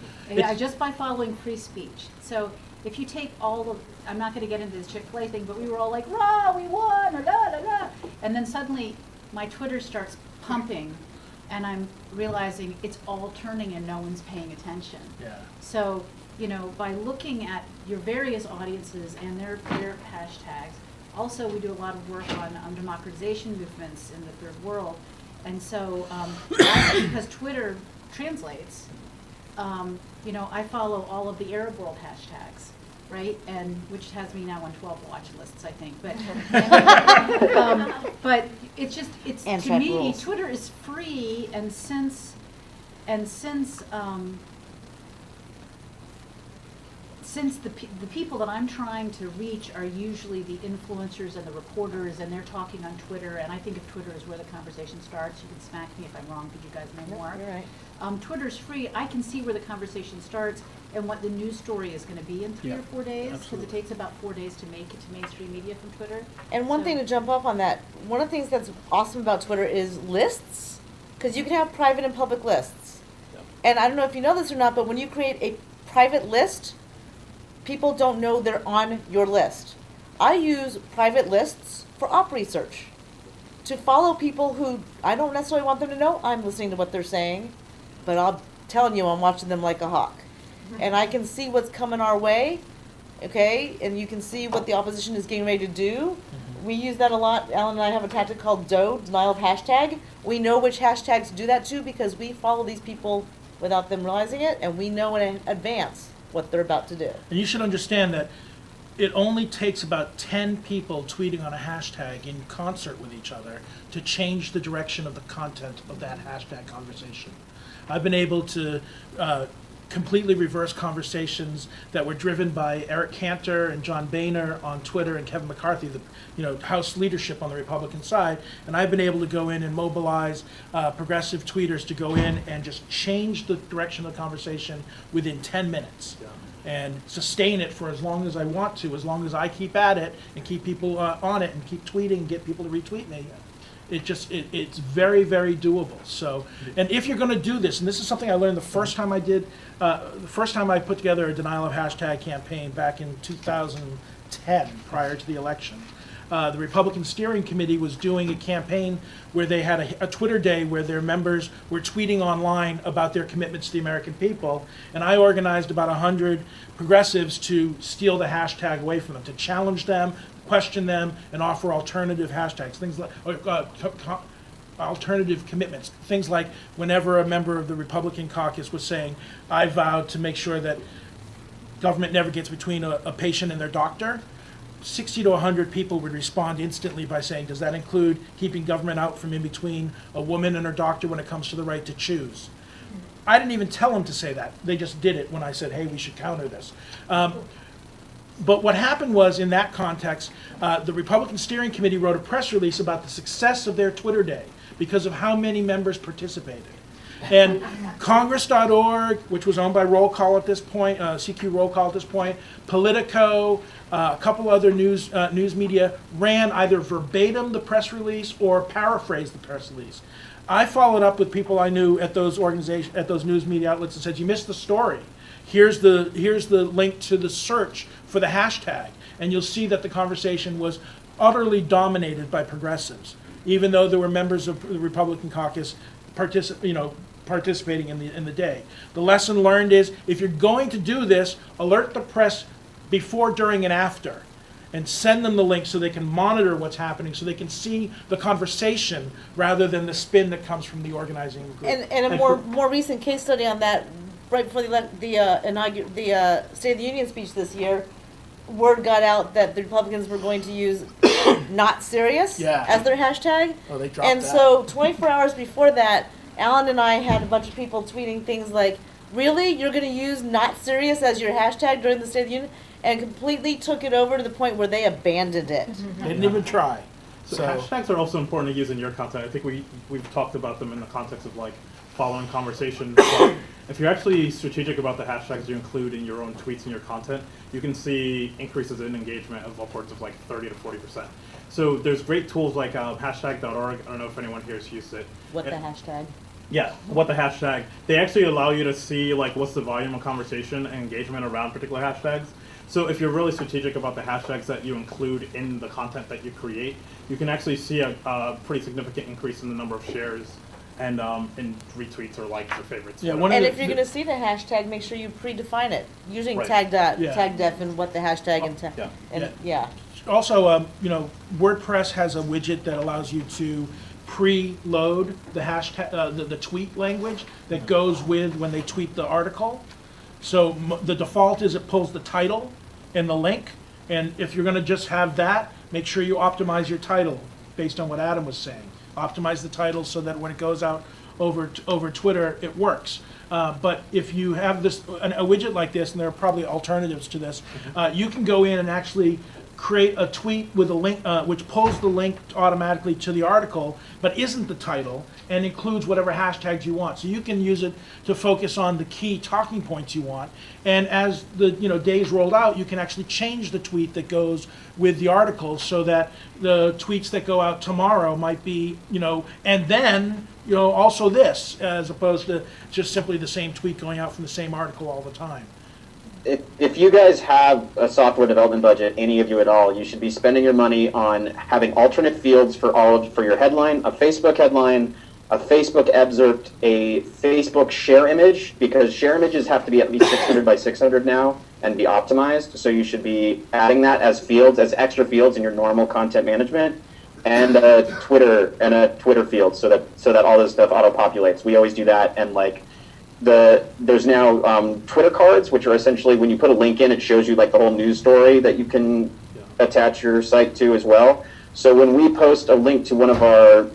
Just by following free speech. So if you take all of, I'm not going to get into this Chick-fil-A thing, but we were all like, rah, we won, or da, da, da. And then suddenly my Twitter starts pumping, and I'm realizing it's all turning and no one's paying attention. Yeah. So, you know, by looking at your various audiences and their hashtags, also we do a lot of work on democratization movements in the third world. And so, also because Twitter translates, you know, I follow all of the Arab world hashtags, right? And which has me now on 12 watch lists, I think. But but it's just And to track me, rules. Twitter is free, and since the people that I'm trying to reach are usually the influencers and the reporters, and they're talking on Twitter, and I think if Twitter is where the conversation starts, you can smack me if I'm wrong, because you guys know more. You're right. Twitter's free. I can see where the conversation starts. and what the news story is gonna be in 3 Yeah, or 4 days, because absolutely. it takes about 4 days to make it to mainstream media from Twitter. And one So- thing to jump off on that, one of the things that's awesome about Twitter is lists, because you can have private and public lists. And I don't know if you know this or not, but when you create a private list, people don't know they're on your list. I use private lists for op research, to follow people who I don't necessarily want them to know I'm listening to what they're saying, but I'm telling you I'm watching them like a hawk. And I can see what's coming our way, okay? And you can see what the opposition is getting ready to do. We use that a lot. Alan and I have a tactic called DOE, denial of hashtag. We know which hashtags to do that to because we follow these people without them realizing it, and we know in advance what they're about to do. And you should understand that it only takes about 10 people tweeting on a hashtag in concert with each other to change the direction of the content of that hashtag conversation. I've been able to completely reverse conversations that were driven by Eric Cantor and John Boehner on Twitter and Kevin McCarthy, the House leadership on the Republican side, and I've been able to go in and mobilize progressive tweeters to go in and just change the direction of the conversation within 10 minutes. And sustain it for as long as I want to, as long as I keep at it and keep people on it and keep tweeting and get people to retweet me. It's very, very doable. So, and if you're going to do this, and this is something I learned the first time I put together a denial of hashtag campaign back in 2010, prior to the election. The Republican Steering Committee was doing a campaign where they had a Twitter day where their members were tweeting online about their commitments to the American people, and I organized about 100 progressives to steal the hashtag away from them, to challenge them, question them, and offer alternative hashtags, things like alternative commitments, things like whenever a member of the Republican caucus was saying, I vowed to make sure that government never gets between a patient and their doctor, 60 to 100 people would respond instantly by saying, does that include keeping government out from in between a woman and her doctor when it comes to the right to choose? I didn't even tell them to say that. They just did it when I said, hey, we should counter this. But what happened was, in that context, the Republican Steering Committee wrote a press release about the success of their Twitter day because of how many members participated. And Congress.org, which was owned by Roll Call at this point, CQ Roll Call at this point, Politico, a couple other news media ran either verbatim the press release or paraphrased the press release. I followed up with people I knew at those organizations, at those news media outlets, and said, "You missed the story. Here's the link to the search for the hashtag," and you'll see that the conversation was utterly dominated by progressives, even though there were members of the Republican caucus participating in the day. The lesson learned is, if you're going to do this, alert the press before, during, and after, and send them the link so they can monitor what's happening, so they can see the conversation rather than the spin that comes from the organizing group. And a more recent case study on that, right before the State of the Union speech this year, word got out that the Republicans were going to use "not serious" as their hashtag. Oh, they dropped And that. so 24 hours before that, Alan and I had a bunch of people tweeting things like, "Really? You're going to use 'not serious' as your hashtag during the State of the Union?" And completely took it over to the point where they abandoned it. They didn't even try. So hashtags are also important to use in your content. I think we've talked about them in the context of like following conversations. But if you're actually strategic about the hashtags you include in your own tweets and your content, you can see increases in engagement of upwards of like 30 to 40%. So there's great tools like hashtag.org. I don't know if anyone here has used it. What the hashtag? Yeah, what the hashtag. They actually allow you to see like what's the volume of conversation and engagement around particular hashtags. So if you're really strategic about the hashtags that you include in the content that you create, you can actually see a pretty significant increase in the number of shares and in retweets or likes or favorites. Yeah, And if you're going to see the hashtag, make sure you predefine it using Right. tag def and what the hashtag Yeah. Also, WordPress has a widget that allows you to preload the hashtag, the tweet language that goes with when they tweet the article. So the default is it pulls the title and the link, and if you're going to just have that, make sure you optimize your title based on what Adam was saying. Optimize the title so that when it goes out over Twitter, it works. But if you have a widget like this, and there are probably alternatives to this, you can go in and actually create a tweet with a link, which pulls the link automatically to the article, but isn't the title, and includes whatever hashtags you want. So you can use it to focus on the key talking points you want. And as the days rolled out, you can actually change the tweet that goes with the article, so that the tweets that go out tomorrow might be, and then also this, as opposed to just simply the same tweet going out from the same article all the time. If you guys have a software development budget, any of you at all, you should be spending your money on having alternate fields for your headline, a Facebook headline, a Facebook excerpt, a Facebook share image, because share images have to be at least 600 by 600 now and be optimized. So you should be adding that as fields, as extra fields in your normal content management, and a Twitter field, so that all this stuff auto-populates. We always do that, and there's now Twitter cards, which are essentially when you put a link in, it shows you like the whole news story that you can attach your site to as well. So when we post a link to one of our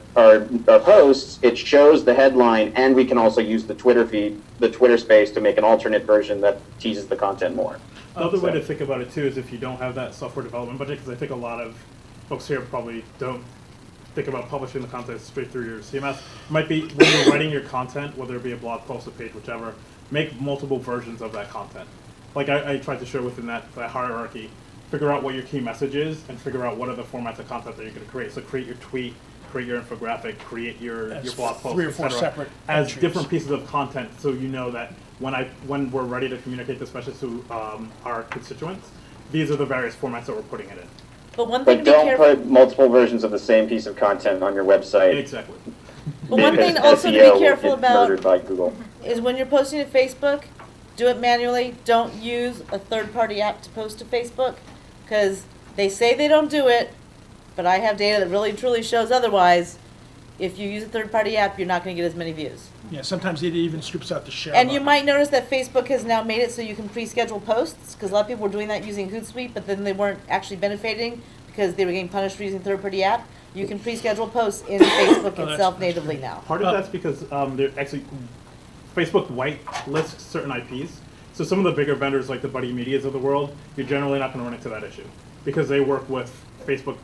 posts, it shows the headline, and we can also use the Twitter feed, the Twitter space, to make an alternate version that teases the content more. Another way to think about it too is if you don't have that software development budget, because I think a lot of folks here probably don't think about publishing the content straight through your CMS. It might be when you're writing your content, whether it be a blog post, a page, whichever, make multiple versions of that content. Like I tried to show within that hierarchy, figure out what your key message is, and figure out what are the formats of content that you're going to create. So create your tweet, create your infographic, create your blog post, 3 or 4 separate as entries. different pieces of content, so you know that when we're ready to communicate this message to our constituents, these are the various formats that we're putting it in. But one thing But to be don't careful. put multiple versions of the same piece of content on your website. Exactly. But one thing because also to SEO be careful will get about murdered by Google. is when you're posting to Facebook, do it manually. Don't use a third-party app to post to Facebook, because they say they don't do it, but I have data that really truly shows otherwise. If you use a third-party app, you're not going to get as many views. Yeah, sometimes it even strips out the share And you button. might notice that Facebook has now made it so you can pre-schedule posts, because a lot of people were doing that using Hootsuite, but then they weren't actually benefiting because they were getting punished for using third-party app. You can pre-schedule posts in Facebook that's itself natively now. Part of that's because they're actually Facebook white lists certain IPs. So some of the bigger vendors like the Buddy Medias of the world, you're generally not going to run into that issue because they work with Facebook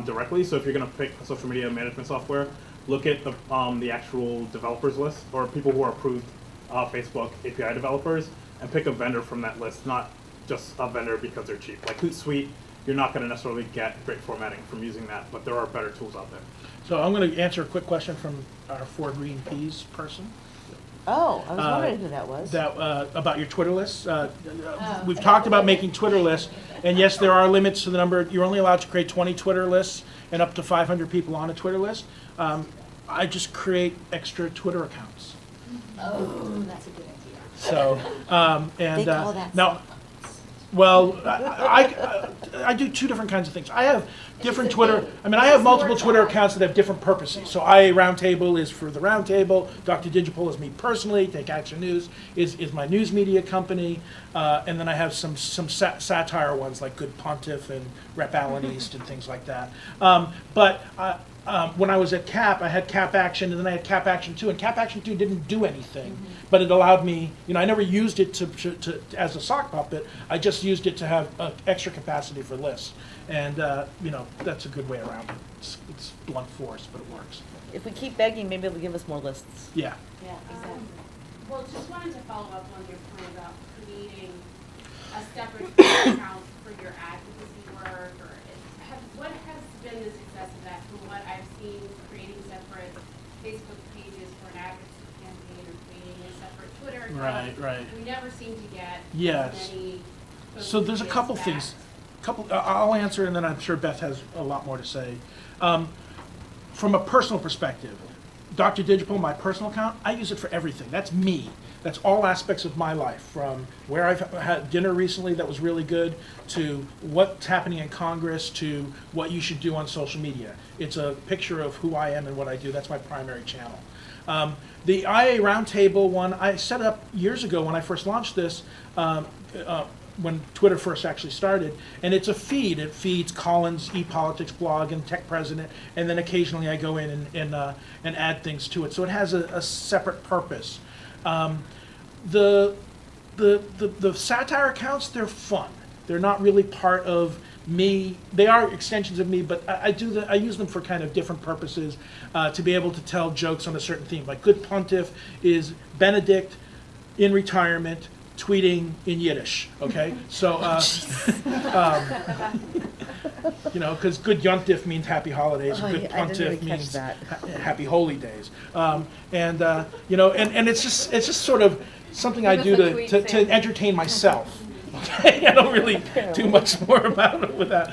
directly. So if you're going to pick a social media management software, look at the actual developers list or people who are approved Facebook API developers, and pick a vendor from that list, not just a vendor because they're cheap. Like Hootsuite, you're not going to necessarily get great formatting from using that, but there are better tools out there. So I'm going to answer a quick question from our 4 Green Peas person. Oh, I was wondering who that was. About your Twitter lists. We've talked about making Twitter lists, and yes, there are limits to the number. You're only allowed to create 20 Twitter lists and up to 500 people on a Twitter list. I just create extra Twitter accounts. Oh, that's a good idea. So, They call that now, well, I do 2 different kinds of things. I have different Twitter, I have multiple Twitter accounts that have different purposes. So IA Roundtable is for the Roundtable, Dr. Digipole is me personally, Take Action News is my news media company, and then I have some satire ones like Good Pontiff and Rep Allen East and things like that. When I was at CAP, I had CAP Action, and then I had CAP Action 2, and CAP Action 2 didn't do anything, but it allowed me, I never used it to as a sock puppet, I just used it to have extra capacity for lists, and, that's a good way around it. It's blunt force, but it works. If we keep begging, maybe they'll give us more lists. Yeah. Yeah, exactly. Well, just wanted to follow up on your point about creating a separate account for your advocacy work, or what has been the success of that? From what I've seen, creating separate Facebook pages for an advocacy campaign or creating a separate Twitter account. Right. We never seem to get Yes. as many. So there's a couple things. I'll answer, and then I'm sure Beth has a lot more to say. From a personal perspective, Dr. Digipole, my personal account, I use it for everything. That's me. That's all aspects of my life, from where I've had dinner recently that was really good, to what's happening in Congress, to what you should do on social media. It's a picture of who I am and what I do. That's my primary channel. The IA Roundtable one, I set up years ago when I first launched this, when Twitter first actually started, and it's a feed. It feeds Colin's ePolitics blog and Tech President, and then occasionally I go in and add things to it. So it has a separate purpose. The satire accounts, they're fun. They're not really part of me. They are extensions of me, but I use them for kind of different purposes, to be able to tell jokes on a certain theme. Like Good Pontiff is Benedict in retirement tweeting in Yiddish. Okay, so you know, because Good Yontif means happy holidays, Oh, Good yeah, I didn't Pontiff even catch means that. happy holy days. You know, and it's just sort of something I do to entertain myself. Okay, I don't really do much more about it with that.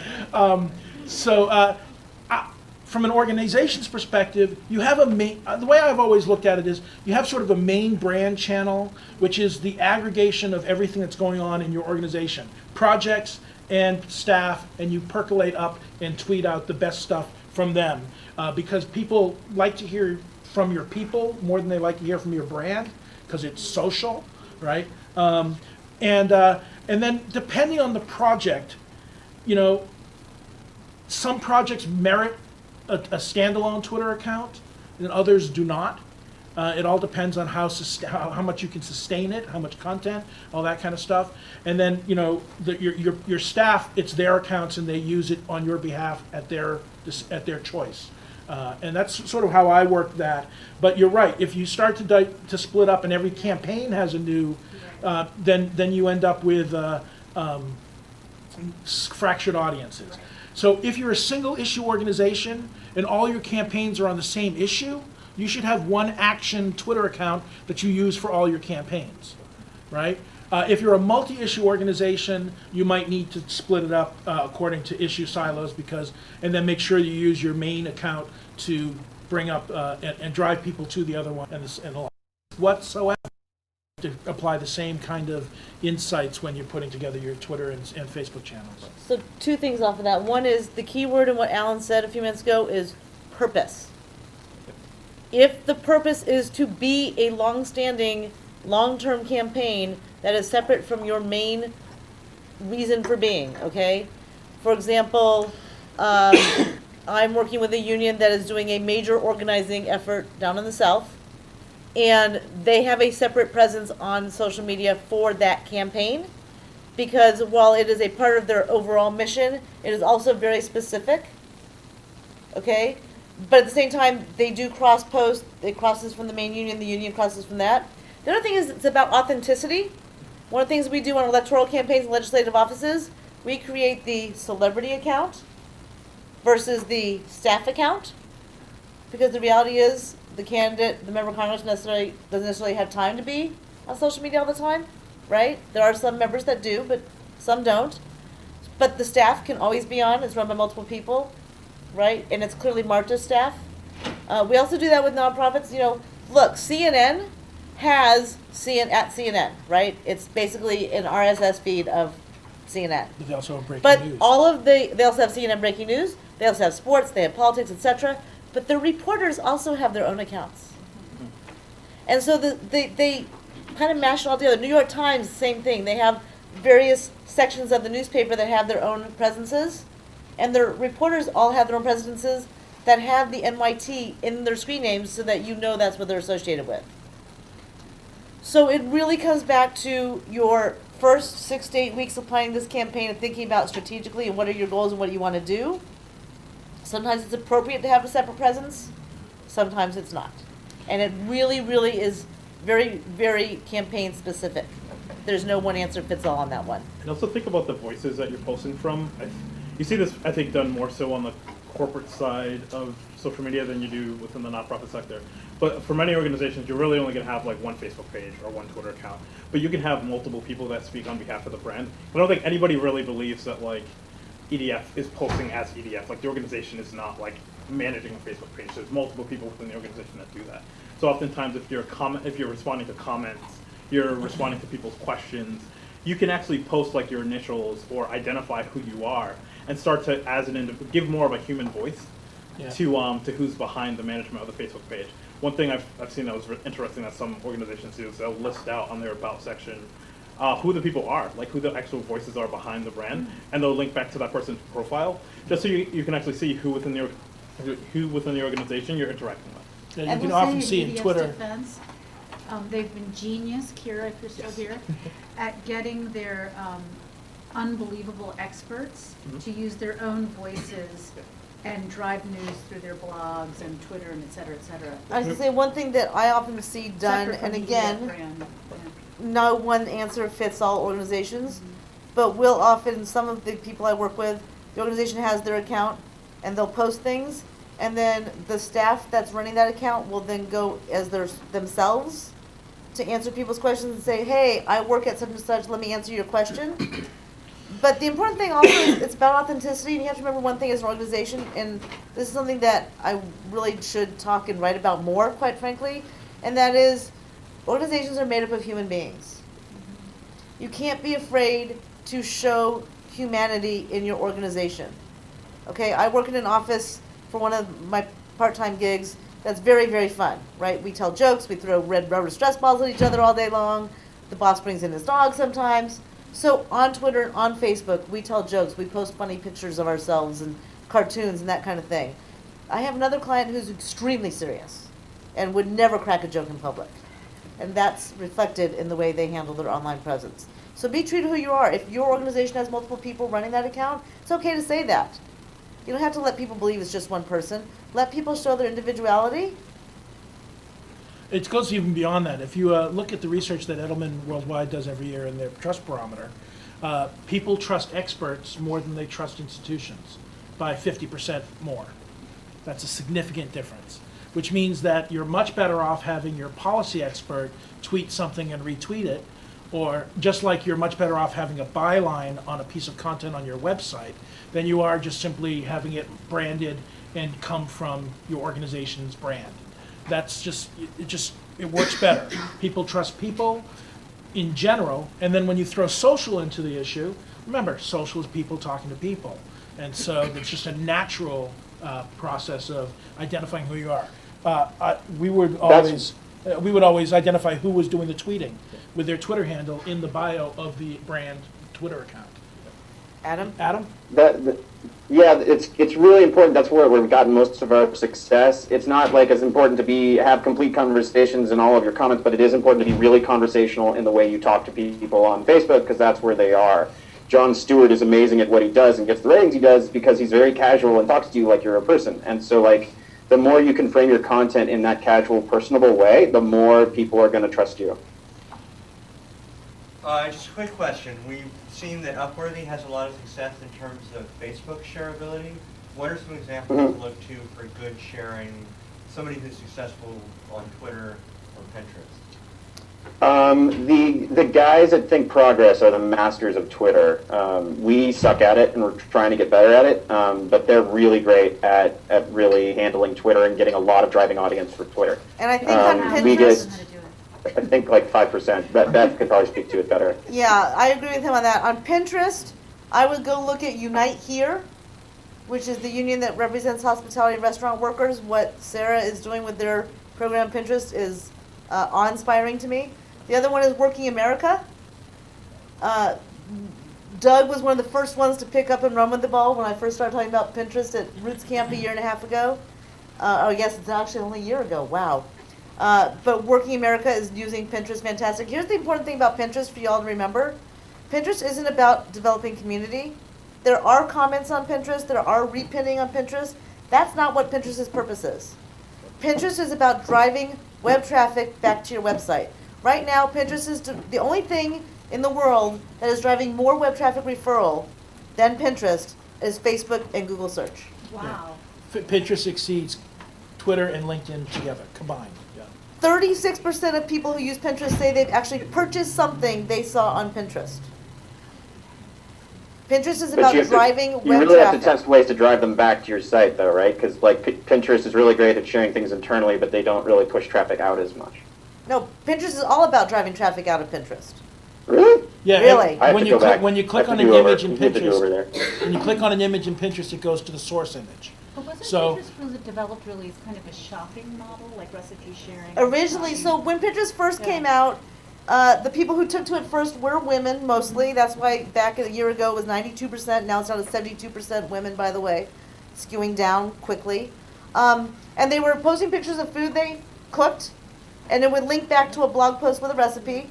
From an organization's perspective, you have a main, the way I've always looked at it is, you have sort of a main brand channel, which is the aggregation of everything that's going on in your organization, projects and staff, and you percolate up and tweet out the best stuff from them. Because people like to hear from your people more than they like to hear from your brand, because it's social, right? And then depending on the project, you know, some projects merit a standalone Twitter account, and others do not. It all depends on how much you can sustain it, how much content, all that kind of stuff. And then, you know, your staff, it's their accounts, and they use it on your behalf at their choice. And that's sort of how I work that. But you're right. If you start to split up, and every campaign has a new, then you end up with fractured audiences. So if you're a single issue organization and all your campaigns are on the same issue, you should have one action Twitter account that you use for all your campaigns, right? If you're a multi-issue organization, you might need to split it up according to issue silos, and then make sure you use your main account to bring up and drive people to the other one and the like. Whatsoever, to apply the same kind of insights when you're putting together your Twitter and Facebook channels. So two things off of that. One is the key word in what Alan said a few minutes ago is purpose. If the purpose is to be a long-standing, long-term campaign that is separate from your main reason for being, okay? For example, I'm working with a union that is doing a major organizing effort down in the South, and they have a separate presence on social media for that campaign, because while it is a part of their overall mission, it is also very specific, okay? But at the same time, they do cross-post. It crosses from the main union, the union crosses from that. The other thing is it's about authenticity. One of the things we do on electoral campaigns and legislative offices, we create the celebrity account versus the staff account, because the reality is the candidate, the member of Congress doesn't necessarily have time to be on social media all the time, right? There are some members that do, but some don't. But the staff can always be on. It's run by multiple people, right? And it's clearly Marta's staff. We also do that with nonprofits. You know, look, CNN has at CNN, right? It's basically an RSS feed of CNN. But they also have breaking But news. they also have CNN breaking news. They also have sports. They have politics, etc. But the reporters also have their own accounts. And so they kind of mash it all together. New York Times, same thing. They have various sections of the newspaper that have their own presences, and their reporters all have their own presences that have the NYT in their screen names so that you know that's what they're associated with. So it really comes back to your first 6 to 8 weeks of planning this campaign and thinking about strategically and what are your goals and what do you want to do. Sometimes it's appropriate to have a separate presence, sometimes it's not. And it really, really is very, very campaign specific. There's no one answer fits all on that one. And also think about the voices that you're posting from. You see this, I think, done more so on the corporate side of social media than you do within the nonprofit sector. But for many organizations, you're really only going to have like one Facebook page or one Twitter account. But you can have multiple people that speak on behalf of the brand. I don't think anybody really believes that like EDF is posting as EDF. Like the organization is not like managing a Facebook page. There's multiple people within the organization that do that. So oftentimes, if you're responding to comments, you're responding to people's questions, you can actually post like your initials or identify who you are and start to, as an individual, give more of a human voice to who's behind the management of the Facebook page. One thing I've seen that was interesting that some organizations do is they'll list out on their about section who the people are, like who the actual voices are behind the brand, and they'll link back to that person's profile, just so you can actually see who within the organization you're interacting with. Yeah, you can often see in Twitter. Defense, they've been genius, Kira, if you're still here, at getting their unbelievable experts to use their own voices and drive news through their blogs and Twitter and et cetera, et cetera. I was gonna say, one thing that I often see done, Separate from and media again, brand, no one answer fits all organizations, but will often, some of the people I work with, the organization has their account, and they'll post things, and then the staff that's running that account will then go as themselves to answer people's questions and say, hey, I work at such and such, let me answer your question. But the important thing also is it's about authenticity, and you have to remember one thing as an organization, and this is something that I really should talk and write about more, quite frankly, and that is organizations are made up of human beings. You can't be afraid to show humanity in your organization. Okay, I work in an office for one of my part-time gigs that's very, very fun, right? We tell jokes, we throw red rubber stress balls at each other all day long. The boss brings in his dog sometimes. So on Twitter and on Facebook, we tell jokes, we post funny pictures of ourselves and cartoons and that kind of thing. I have another client who's extremely serious and would never crack a joke in public. And that's reflected in the way they handle their online presence. So be true to who you are. If your organization has multiple people running that account, it's okay to say that. You don't have to let people believe it's just one person. Let people show their individuality. It goes even beyond that. If you look at the research that Edelman Worldwide does every year in their trust barometer, people trust experts more than they trust institutions, by 50% more. That's a significant difference, which means that you're much better off having your policy expert tweet something and retweet it, or just like you're much better off having a byline on a piece of content on your website than you are just simply having it branded and come from your organization's brand. That's just, it works better. People trust people in general, and then when you throw social into the issue, remember, social is people talking to people. And so it's just a natural process of identifying who you are. We would always identify who was doing the tweeting with their Twitter handle in the bio of the brand Twitter account. Adam? Adam? Yeah, it's really important. That's where we've gotten most of our success. It's not like as important to have complete conversations in all of your comments, but it is important to be really conversational in the way you talk to people on Facebook, because that's where they are. Jon Stewart is amazing at what he does and gets the ratings he does because he's very casual and talks to you like you're a person. And so, like, the more you can frame your content in that casual, personable way, the more people are going to trust you. Just a quick question. We've seen that Upworthy has a lot of success in terms of Facebook shareability. What are some examples to look to for good sharing, somebody who's successful on Twitter or Pinterest? The guys at Think Progress are the masters of Twitter. We suck at it, and we're trying to get better at it, but they're really great at really handling Twitter and getting a lot of driving audience for Twitter. And I think on Pinterest... We get, I think, like 5%. Beth could probably speak to it better. Yeah, I agree with him on that. On Pinterest, I would go look at Unite Here, which is the union that represents hospitality and restaurant workers. What Sarah is doing with their program on Pinterest is awe-inspiring to me. The other one is Working America. Doug was one of the first ones to pick up and run with the ball when I first started talking about Pinterest at Roots Camp a year and a half ago. Oh, yes, it's actually only a year ago. Wow. But Working America is using Pinterest fantastic. Here's the important thing about Pinterest for y'all to remember. Pinterest isn't about developing community. There are comments on Pinterest. There are repinning on Pinterest. That's not what Pinterest's purpose is. Pinterest is about driving web traffic back to your website. Right now, Pinterest is the only thing in the world that is driving more web traffic referral than Pinterest is Facebook and Google search. Wow. Pinterest exceeds Twitter and LinkedIn together, combined. 36% of people who use Pinterest say they've actually purchased something they saw on Pinterest. Pinterest is about driving web traffic. You really have to test ways to drive them back to your site, though, right? Because like Pinterest is really great at sharing things internally, but they don't really push traffic out as much. No, Pinterest is all about driving traffic out of Pinterest. Really? Yeah. Really? When you click on an image in Pinterest, when you click on an image in Pinterest, it goes to the source image. But wasn't So- Pinterest, was it developed really as kind of a shopping model, like recipe sharing? Originally, so when Pinterest first came out, the people who took to it first were women mostly. That's why back a year ago it was 92%. Now it's down to 72% women, by the way, skewing down quickly. And they were posting pictures of food they cooked, and it would link back to a blog post with a recipe.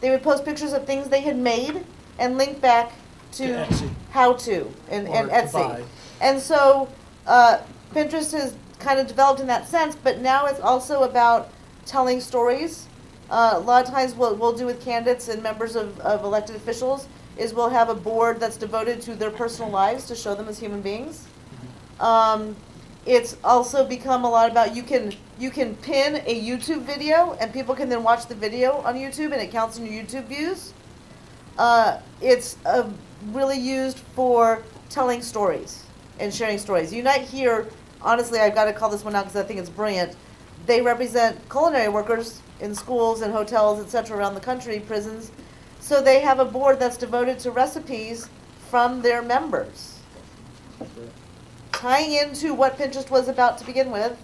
They would post pictures of things they had made and link back to Etsy. how to and Or to Etsy. buy. And so Pinterest has kind of developed in that sense, but now it's also about telling stories. A lot of times what we'll do with candidates and members of elected officials is we'll have a board that's devoted to their personal lives to show them as human beings. It's also become a lot about you can pin a YouTube video and people can then watch the video on YouTube and it counts in your YouTube views. It's really used for telling stories and sharing stories. Unite Here, honestly, I've got to call this one out because I think it's brilliant. They represent culinary workers in schools and hotels, etc., around the country, prisons. So they have a board that's devoted to recipes from their members, tying into what Pinterest was about to begin with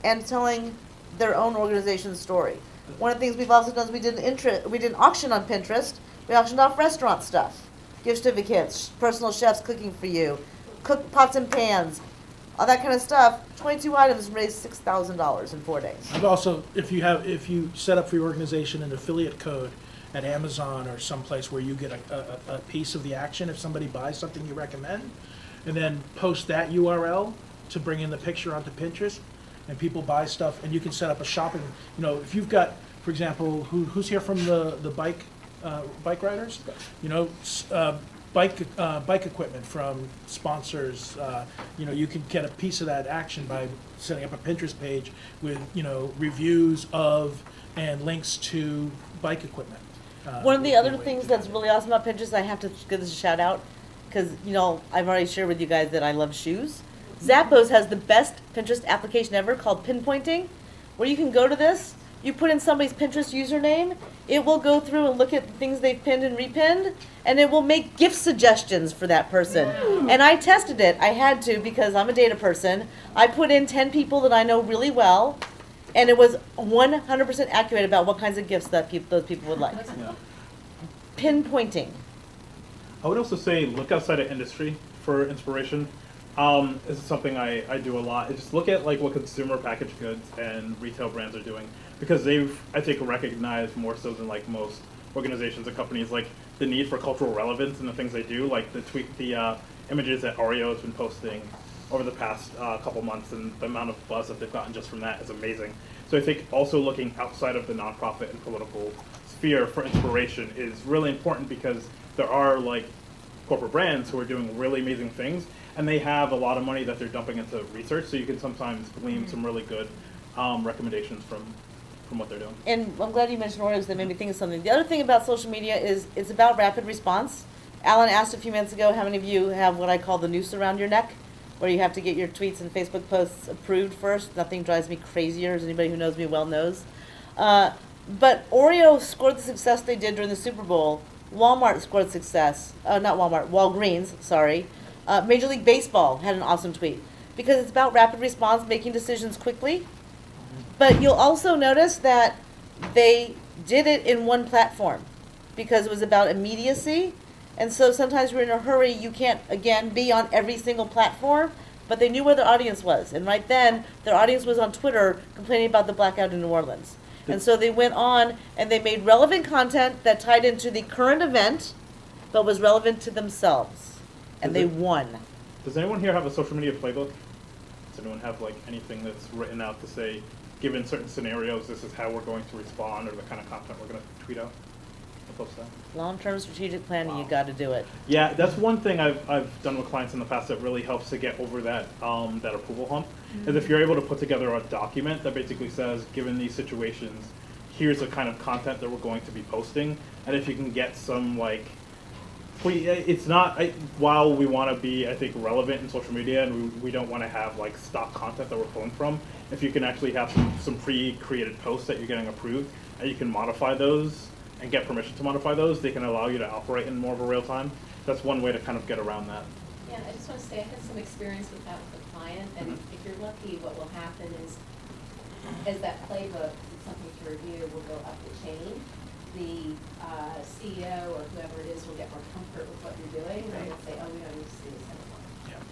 and telling their own organization's story. One of the things we've also done is we did an auction on Pinterest. We auctioned off restaurant stuff, gift certificates, personal chefs cooking for you, cook pots and pans, all that kind of stuff. 22 items raised $6,000 in 4 days. I've also, if you set up for your organization an affiliate code at Amazon or someplace where you get a piece of the action if somebody buys something you recommend, and then post that URL to bring in the picture onto Pinterest, and people buy stuff, and you can set up a shopping, if you've got, for example, who's here from the bike riders? Bike equipment from sponsors, you can get a piece of that action by setting up a Pinterest page with, reviews of and links to bike equipment. One of the other things that's really awesome about Pinterest, I have to give this a shout out, because, I've already shared with you guys that I love shoes. Zappos has the best Pinterest application ever called Pinpointing, where you can go to this, you put in somebody's Pinterest username, it will go through and look at the things they've pinned and repinned, and it will make gift suggestions for that person. And I tested it. I had to because I'm a data person. I put in 10 people that I know really well, and it was 100% accurate about what kinds of gifts that those people would like. Pinpointing. I would also say look outside of industry for inspiration. This is something I do a lot. Just look at what consumer packaged goods and retail brands are doing, because they've, I think, recognized more so than most organizations and companies the need for cultural relevance in the things they do, the images that Oreo has been posting over the past couple months, and the amount of buzz that they've gotten just from that is amazing. So I think also looking outside of the nonprofit and political sphere for inspiration is really important, because there are corporate brands who are doing really amazing things, and they have a lot of money that they're dumping into research, so you can sometimes glean some really good recommendations from what they're doing. And I'm glad you mentioned Oreos. That made me think of something. The other thing about social media is it's about rapid response. Alan asked a few minutes ago how many of you have what I call the noose around your neck, where you have to get your tweets and Facebook posts approved first. Nothing drives me crazier, as anybody who knows me well knows. But Oreo scored the success they did during the Super Bowl. Walmart scored success. Not Walmart, Walgreens, sorry. Major League Baseball had an awesome tweet, because it's about rapid response, making decisions quickly. But you'll also notice that they did it in one platform because it was about immediacy. And so sometimes we're in a hurry. You can't, again, be on every single platform. But they knew where their audience was. And right then, their audience was on Twitter complaining about the blackout in New Orleans. And so they went on and they made relevant content that tied into the current event, but was relevant to themselves. And they won. Does anyone here have a social media playbook? Does anyone have anything that's written out to say, given certain scenarios, this is how we're going to respond, or the kind of content we're going to tweet out? Long-term strategic planning, you got to do it. Yeah, that's one thing I've done with clients in the past that really helps to get over that that approval hump. Is if you're able to put together a document that basically says, given these situations, here's the kind of content that we're going to be posting, and if you can get some it's not, while we want to be, I think, relevant in social media, and we don't want to have stock content that we're pulling from, if you can actually have some pre-created posts that you're getting approved, and you can modify those and get permission to modify those, they can allow you to operate in more of a real time. That's one way to kind of get around that. Yeah, I just want to say I had some experience with that with a client, and if you're lucky, what will happen is, as that playbook, something to review, will go up the chain. The CEO or whoever it is will get more comfort with what you're doing, and they'll say, oh, we don't need to see this anymore.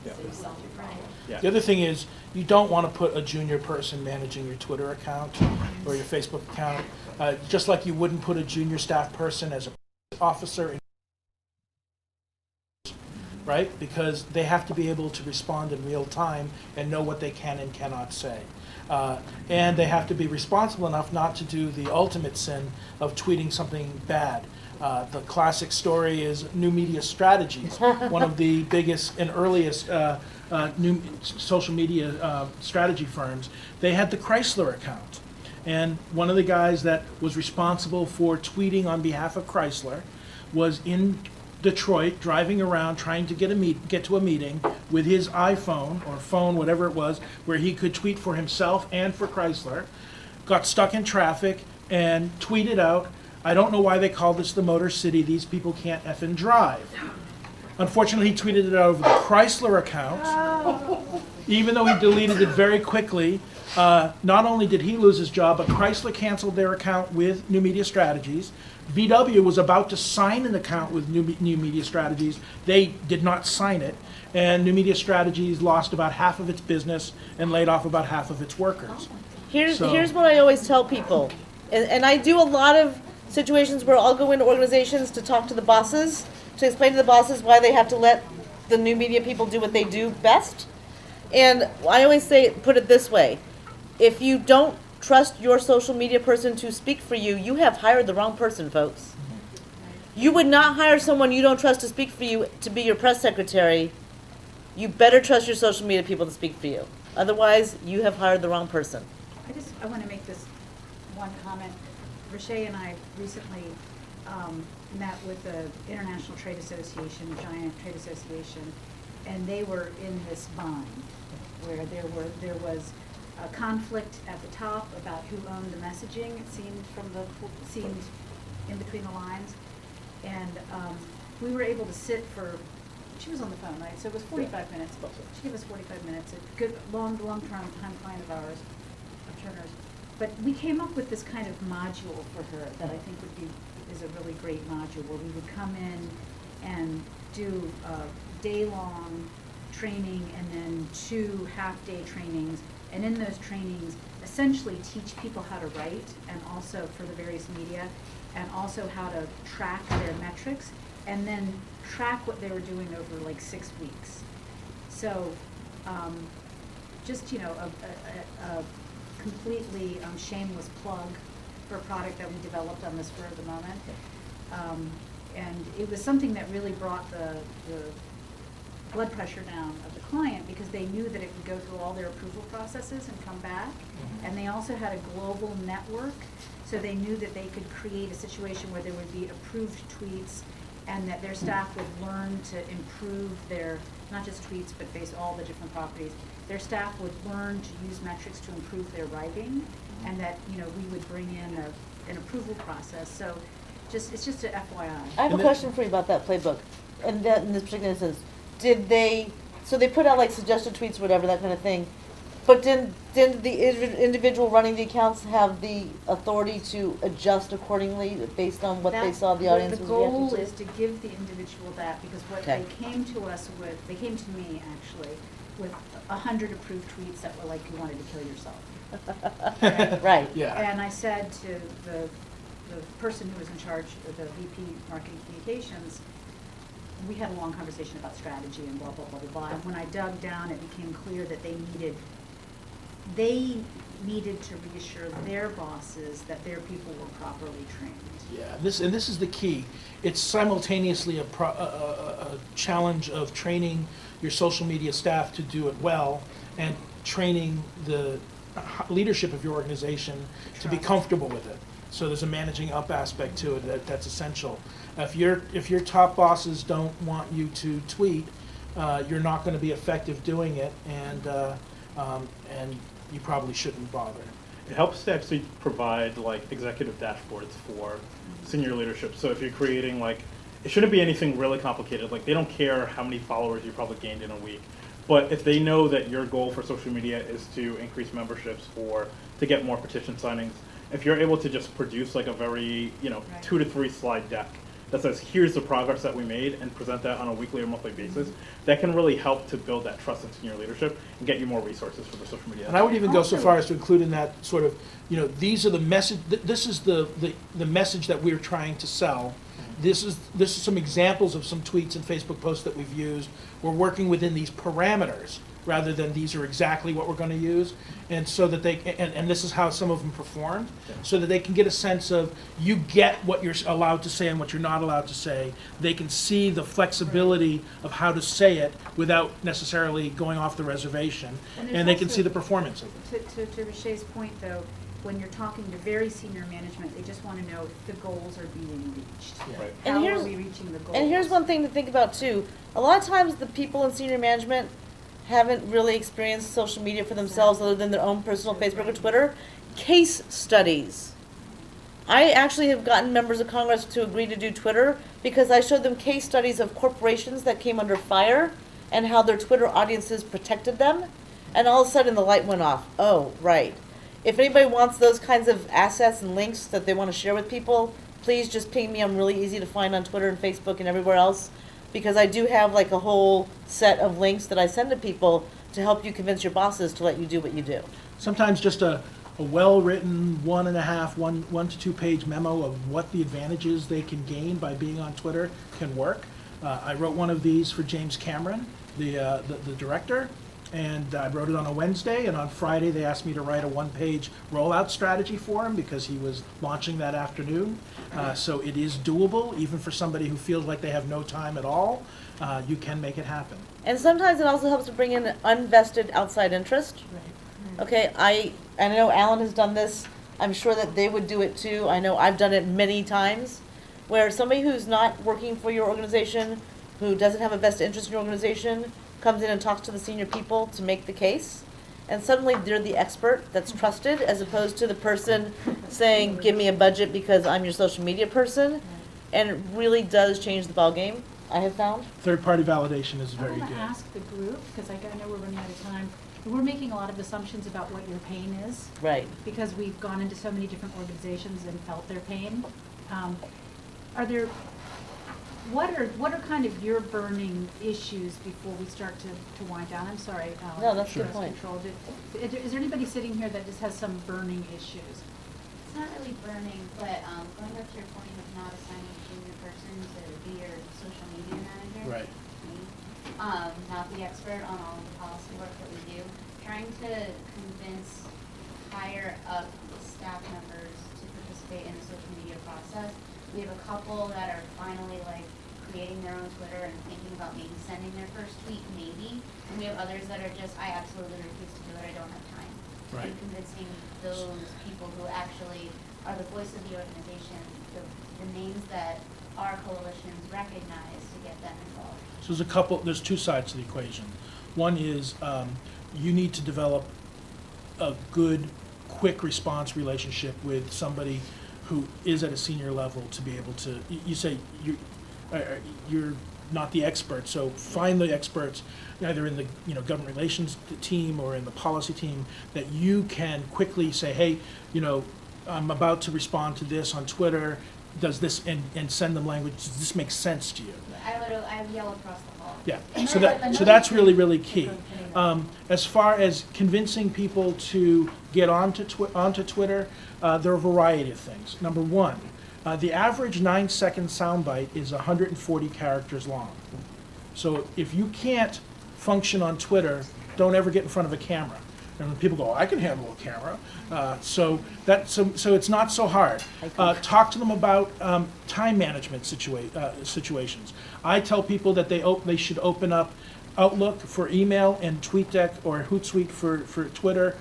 Yeah. So you solved your problem. Yeah. The other thing is, you don't want to put a junior person managing your Twitter account or your Facebook account, just like you wouldn't put a junior staff person as an officer right? Because they have to be able to respond in real time and know what they can and cannot say. And they have to be responsible enough not to do the ultimate sin of tweeting something bad. The classic story is New Media Strategies, one of the biggest and earliest new social media strategy firms. They had the Chrysler account. And one of the guys that was responsible for tweeting on behalf of Chrysler was in Detroit, driving around trying to get to a meeting with his iPhone or phone, whatever it was, where he could tweet for himself and for Chrysler. Got stuck in traffic and tweeted out, "I don't know why they call this the Motor City. These people can't effing drive." Unfortunately, he tweeted it out over the Chrysler account. Even though he deleted it very quickly, not only did he lose his job, but Chrysler canceled their account with New Media Strategies. VW was about to sign an account with New Media Strategies. They did not sign it, and New Media Strategies lost about half of its business and laid off about half of its workers. Here's So- here's what I always tell people, and I do a lot of situations where I'll go into organizations to talk to the bosses, to explain to the bosses why they have to let the new media people do what they do best. And I always say, put it this way: if you don't trust your social media person to speak for you, you have hired the wrong person, folks. You would not hire someone you don't trust to speak for you to be your press secretary. You better trust your social media people to speak for you. Otherwise, you have hired the wrong person. I want to make this one comment. Rashay and I recently met with the International Trade Association, Giant Trade Association, and they were in this bind where there was a conflict at the top about who owned the messaging. It seemed in between the lines, and we were able to sit for. She was on the phone, right? So it was 45 minutes. She gave us 45 minutes. A good long-term time client of ours, of Turner's. But we came up with this kind of module for her that I think is a really great module where we would come in and do a day-long training and then 2 half-day trainings. And in those trainings, essentially teach people how to write and also for the various media and also how to track their metrics and then track what they were doing over like 6 weeks. So just, you know, a completely shameless plug for a product that we developed on the spur of the moment. And it was something that really brought the blood pressure down of the client because they knew that it would go through all their approval processes and come back. And they also had a global network, so they knew that they could create a situation where there would be approved tweets and that their staff would learn to improve their, not just tweets, but face all the different properties. Their staff would learn to use metrics to improve their writing, and that, you know, we would bring in an approval process. So it's just a FYI. I have a question for you about that playbook. And that in this particular instance, so they put out like suggested tweets, whatever, that kind of thing. But didn't the individual running the accounts have the authority to adjust accordingly based on what they saw the audience was reacting to? The goal is to give the individual that, because what they came to us with, they came to me actually, with 100 approved tweets that were like, you wanted to kill yourself. Right. Yeah. And I said to the person who was in charge of the VP Marketing Communications, we had a long conversation about strategy and blah, blah, blah, blah, blah. And when I dug down, it became clear that they needed to reassure their bosses that their people were properly trained. Yeah, this is the key. It's simultaneously a challenge of training your social media staff to do it well and training the leadership of your organization to be comfortable with it. So there's a managing up aspect to it that's essential. If your top bosses don't want you to tweet, you're not going to be effective doing it, and you probably shouldn't bother. It helps to actually provide like executive dashboards for senior leadership. So if you're creating it shouldn't be anything really complicated. Like they don't care how many followers you probably gained in a week. But if they know that your goal for social media is to increase memberships or to get more petition signings, if you're able to just produce like a very, 2 to 3 slide deck that says, here's the progress that we made and present that on a weekly or monthly basis, that can really help to build that trust in senior leadership and get you more resources for the social media. And I would even go so far as to include in that sort of, these are the message, this is the message that we're trying to sell, this is some examples of some tweets and Facebook posts that we've used. We're working within these parameters rather than these are exactly what we're going to use, and so that they and this is how some of them performed, so that they can get a sense of you get what you're allowed to say and what you're not allowed to say. They can see the flexibility of how to say it without necessarily going off the reservation, And and, there's they can also- see the performance of it. To Richet's point, though, when you're talking to very senior management, they just want to know if the goals are being reached. Right. And How here's- are we reaching the goals? And here's one thing to think about too. A lot of times the people in senior management haven't really experienced social media for themselves other than their own personal Facebook or Twitter. Case studies. I actually have gotten members of Congress to agree to do Twitter because I showed them case studies of corporations that came under fire and how their Twitter audiences protected them. And all of a sudden the light went off. Oh, right. If anybody wants those kinds of assets and links that they want to share with people, please just ping me. I'm really easy to find on Twitter and Facebook and everywhere else, because I do have like a whole set of links that I send to people to help you convince your bosses to let you do what you do. Sometimes just a well-written 1 to 2 page memo of what the advantages they can gain by being on Twitter can work. I wrote one of these for James Cameron, the director, and I wrote it on a Wednesday, and on Friday they asked me to write a 1-page rollout strategy for him because he was launching that afternoon. So it is doable, even for somebody who feels like they have no time at all. You can make it happen. And sometimes it also helps to bring in unvested outside interest. Okay, I know Alan has done this. I'm sure that they would do it too. I know I've done it many times, where somebody who's not working for your organization, who doesn't have a vested interest in your organization, comes in and talks to the senior people to make the case. And suddenly they're the expert that's trusted, as opposed to the person saying, give me a budget because I'm your social media person. And it really does change the ballgame, I have found. Third-party validation is I very want to good. ask the group, because I know we're running out of time, we're making a lot of assumptions about what your pain is, Right. because we've gone into so many different organizations and felt their pain. Are there, what are kind of your burning issues before we start to wind down? I'm sorry, Alan. No, that's a good lost point. control. Is there anybody sitting here that just has some burning issues? It's not really burning, but going back to your point of not assigning a junior person to be your social media manager. Right. Me, not the expert on all of the policy work that we do. Trying to convince higher up staff members to participate in the social media process. We have a couple that are finally like creating their own Twitter and thinking about maybe sending their first tweet, maybe. And we have others that are just, I absolutely refuse to do it, I don't have time. Right. And convincing those people who actually are the voice of the organization, the names that our coalitions recognize, to get them involved. So there's two sides to the equation. One is you need to develop a good, quick response relationship with somebody who is at a senior level to be able to, you say you're not the expert, so find the experts either in the government relations team or in the policy team that you can quickly say, hey, I'm about to respond to this on Twitter. Does this, and send them language, does this make sense to you? I would yell across the hall. Yeah, so that's really, really key. As far as convincing people to get onto Twitter, there are a variety of things. Number one, the average 9-second soundbite is 140 characters long. So if you can't function on Twitter, don't ever get in front of a camera. And when people go, I can handle a camera. So it's not so hard. Talk to them about time management situations. I tell people that they should open up Outlook for email and TweetDeck or Hootsuite for Twitter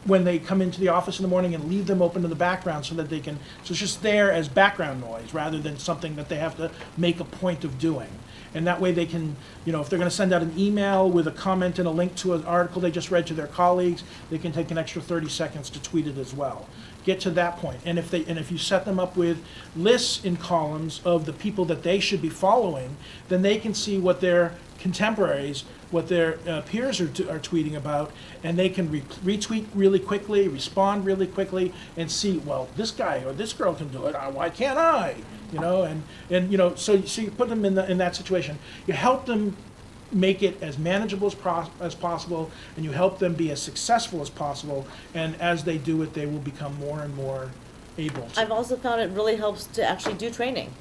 when they come into the office in the morning, and leave them open in the background so that so it's just there as background noise rather than something that they have to make a point of doing. And that way they can, if they're going to send out an email with a comment and a link to an article they just read to their colleagues, they can take an extra 30 seconds to tweet it as well. Get to that point. And if you set them up with lists in columns of the people that they should be following, then they can see what their contemporaries, what their peers are tweeting about, and they can retweet really quickly, respond really quickly, and see, well, this guy or this girl can do it. Why can't I? So you put them in that situation. You help them make it as manageable as possible, and you help them be as successful as possible. And as they do it, they will become more and more able to. I've also found it really helps to actually do training.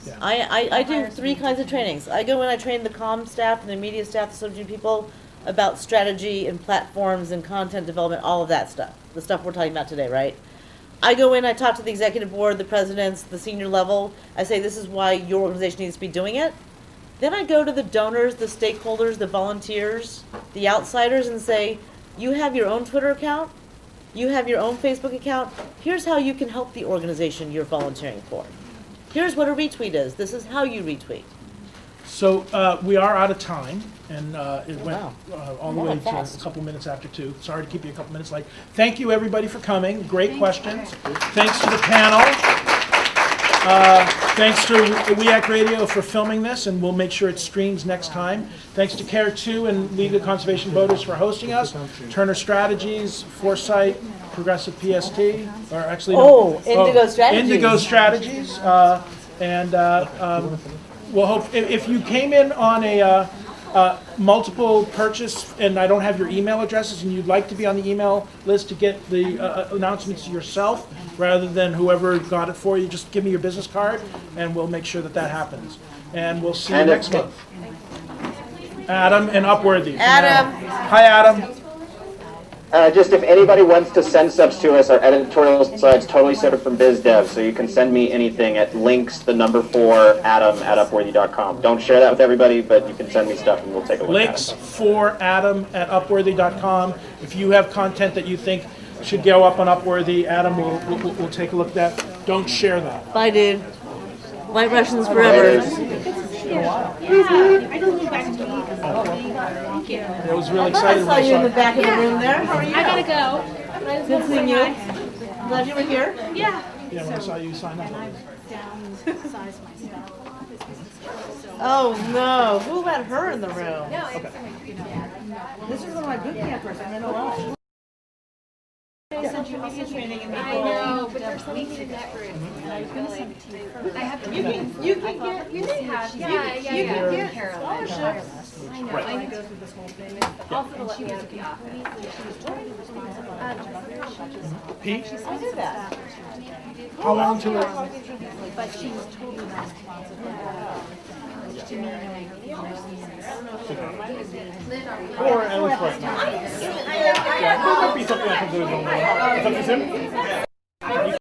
Yeah. I do 3 kinds of trainings. I go in, I train the comm staff and the media staff, the social media people about strategy and platforms and content development, all of that stuff. The stuff we're talking about today, right? I go in, I talk to the executive board, the presidents, the senior level. I say, this is why your organization needs to be doing it. Then I go to the donors, the stakeholders, the volunteers, the outsiders, and say, you have your own Twitter account, you have your own Facebook account. Here's how you can help the organization you're volunteering for. Here's what a retweet is. This is how you retweet. So we are out of time, and it went Wow. all the way to a couple minutes after 2. Sorry to keep you a couple minutes late. Thank you, everybody, for coming. Great questions. Thanks to the panel. Thanks to WEAC Radio for filming this, and we'll make sure it streams next time. Thanks to CARE 2 and League of Conservation Voters for hosting us. Turner Strategies, Foresight, Progressive PST, or actually no. Indigo Strategies. Indigo Strategies, and we'll hope if you came in on a multiple purchase and I don't have your email addresses and you'd like to be on the email list to get the announcements yourself rather than whoever got it for you, just give me your business card and we'll make sure that that happens. And we'll see you next month. Adam and Upworthy. Adam. Hi, Adam. Just if anybody wants to send subs to us, our editorial side's totally separate from BizDev, so you can send me anything at links4adam@upworthy.com. Don't share that with everybody, but you can send me stuff and we'll take a look at it. Links4adam@upworthy.com. If you have content that you think should go up on Upworthy, Adam will take a look at that. Don't share that. Bye, dude. White Russians forever. I was really excited I when saw you in the I back of the room there. How are you? I gotta go. But I just Good wanna say seeing you. hi. Glad you were here. Yeah. Yeah, when I saw you sign up. Downsized myself. Oh no, who let her in the room? This is one of my boot campers. I'm in a lot. Social media training and I know, but there's something in that group. I have to. You can get. You can have. Yeah. You can get scholarships. I know. I go through this whole thing. Also to let me out of the office. Pete, I did that. how long till it? But she was totally not responsible to me knowing Or at least right now. There might be something that comes in. Is that too soon?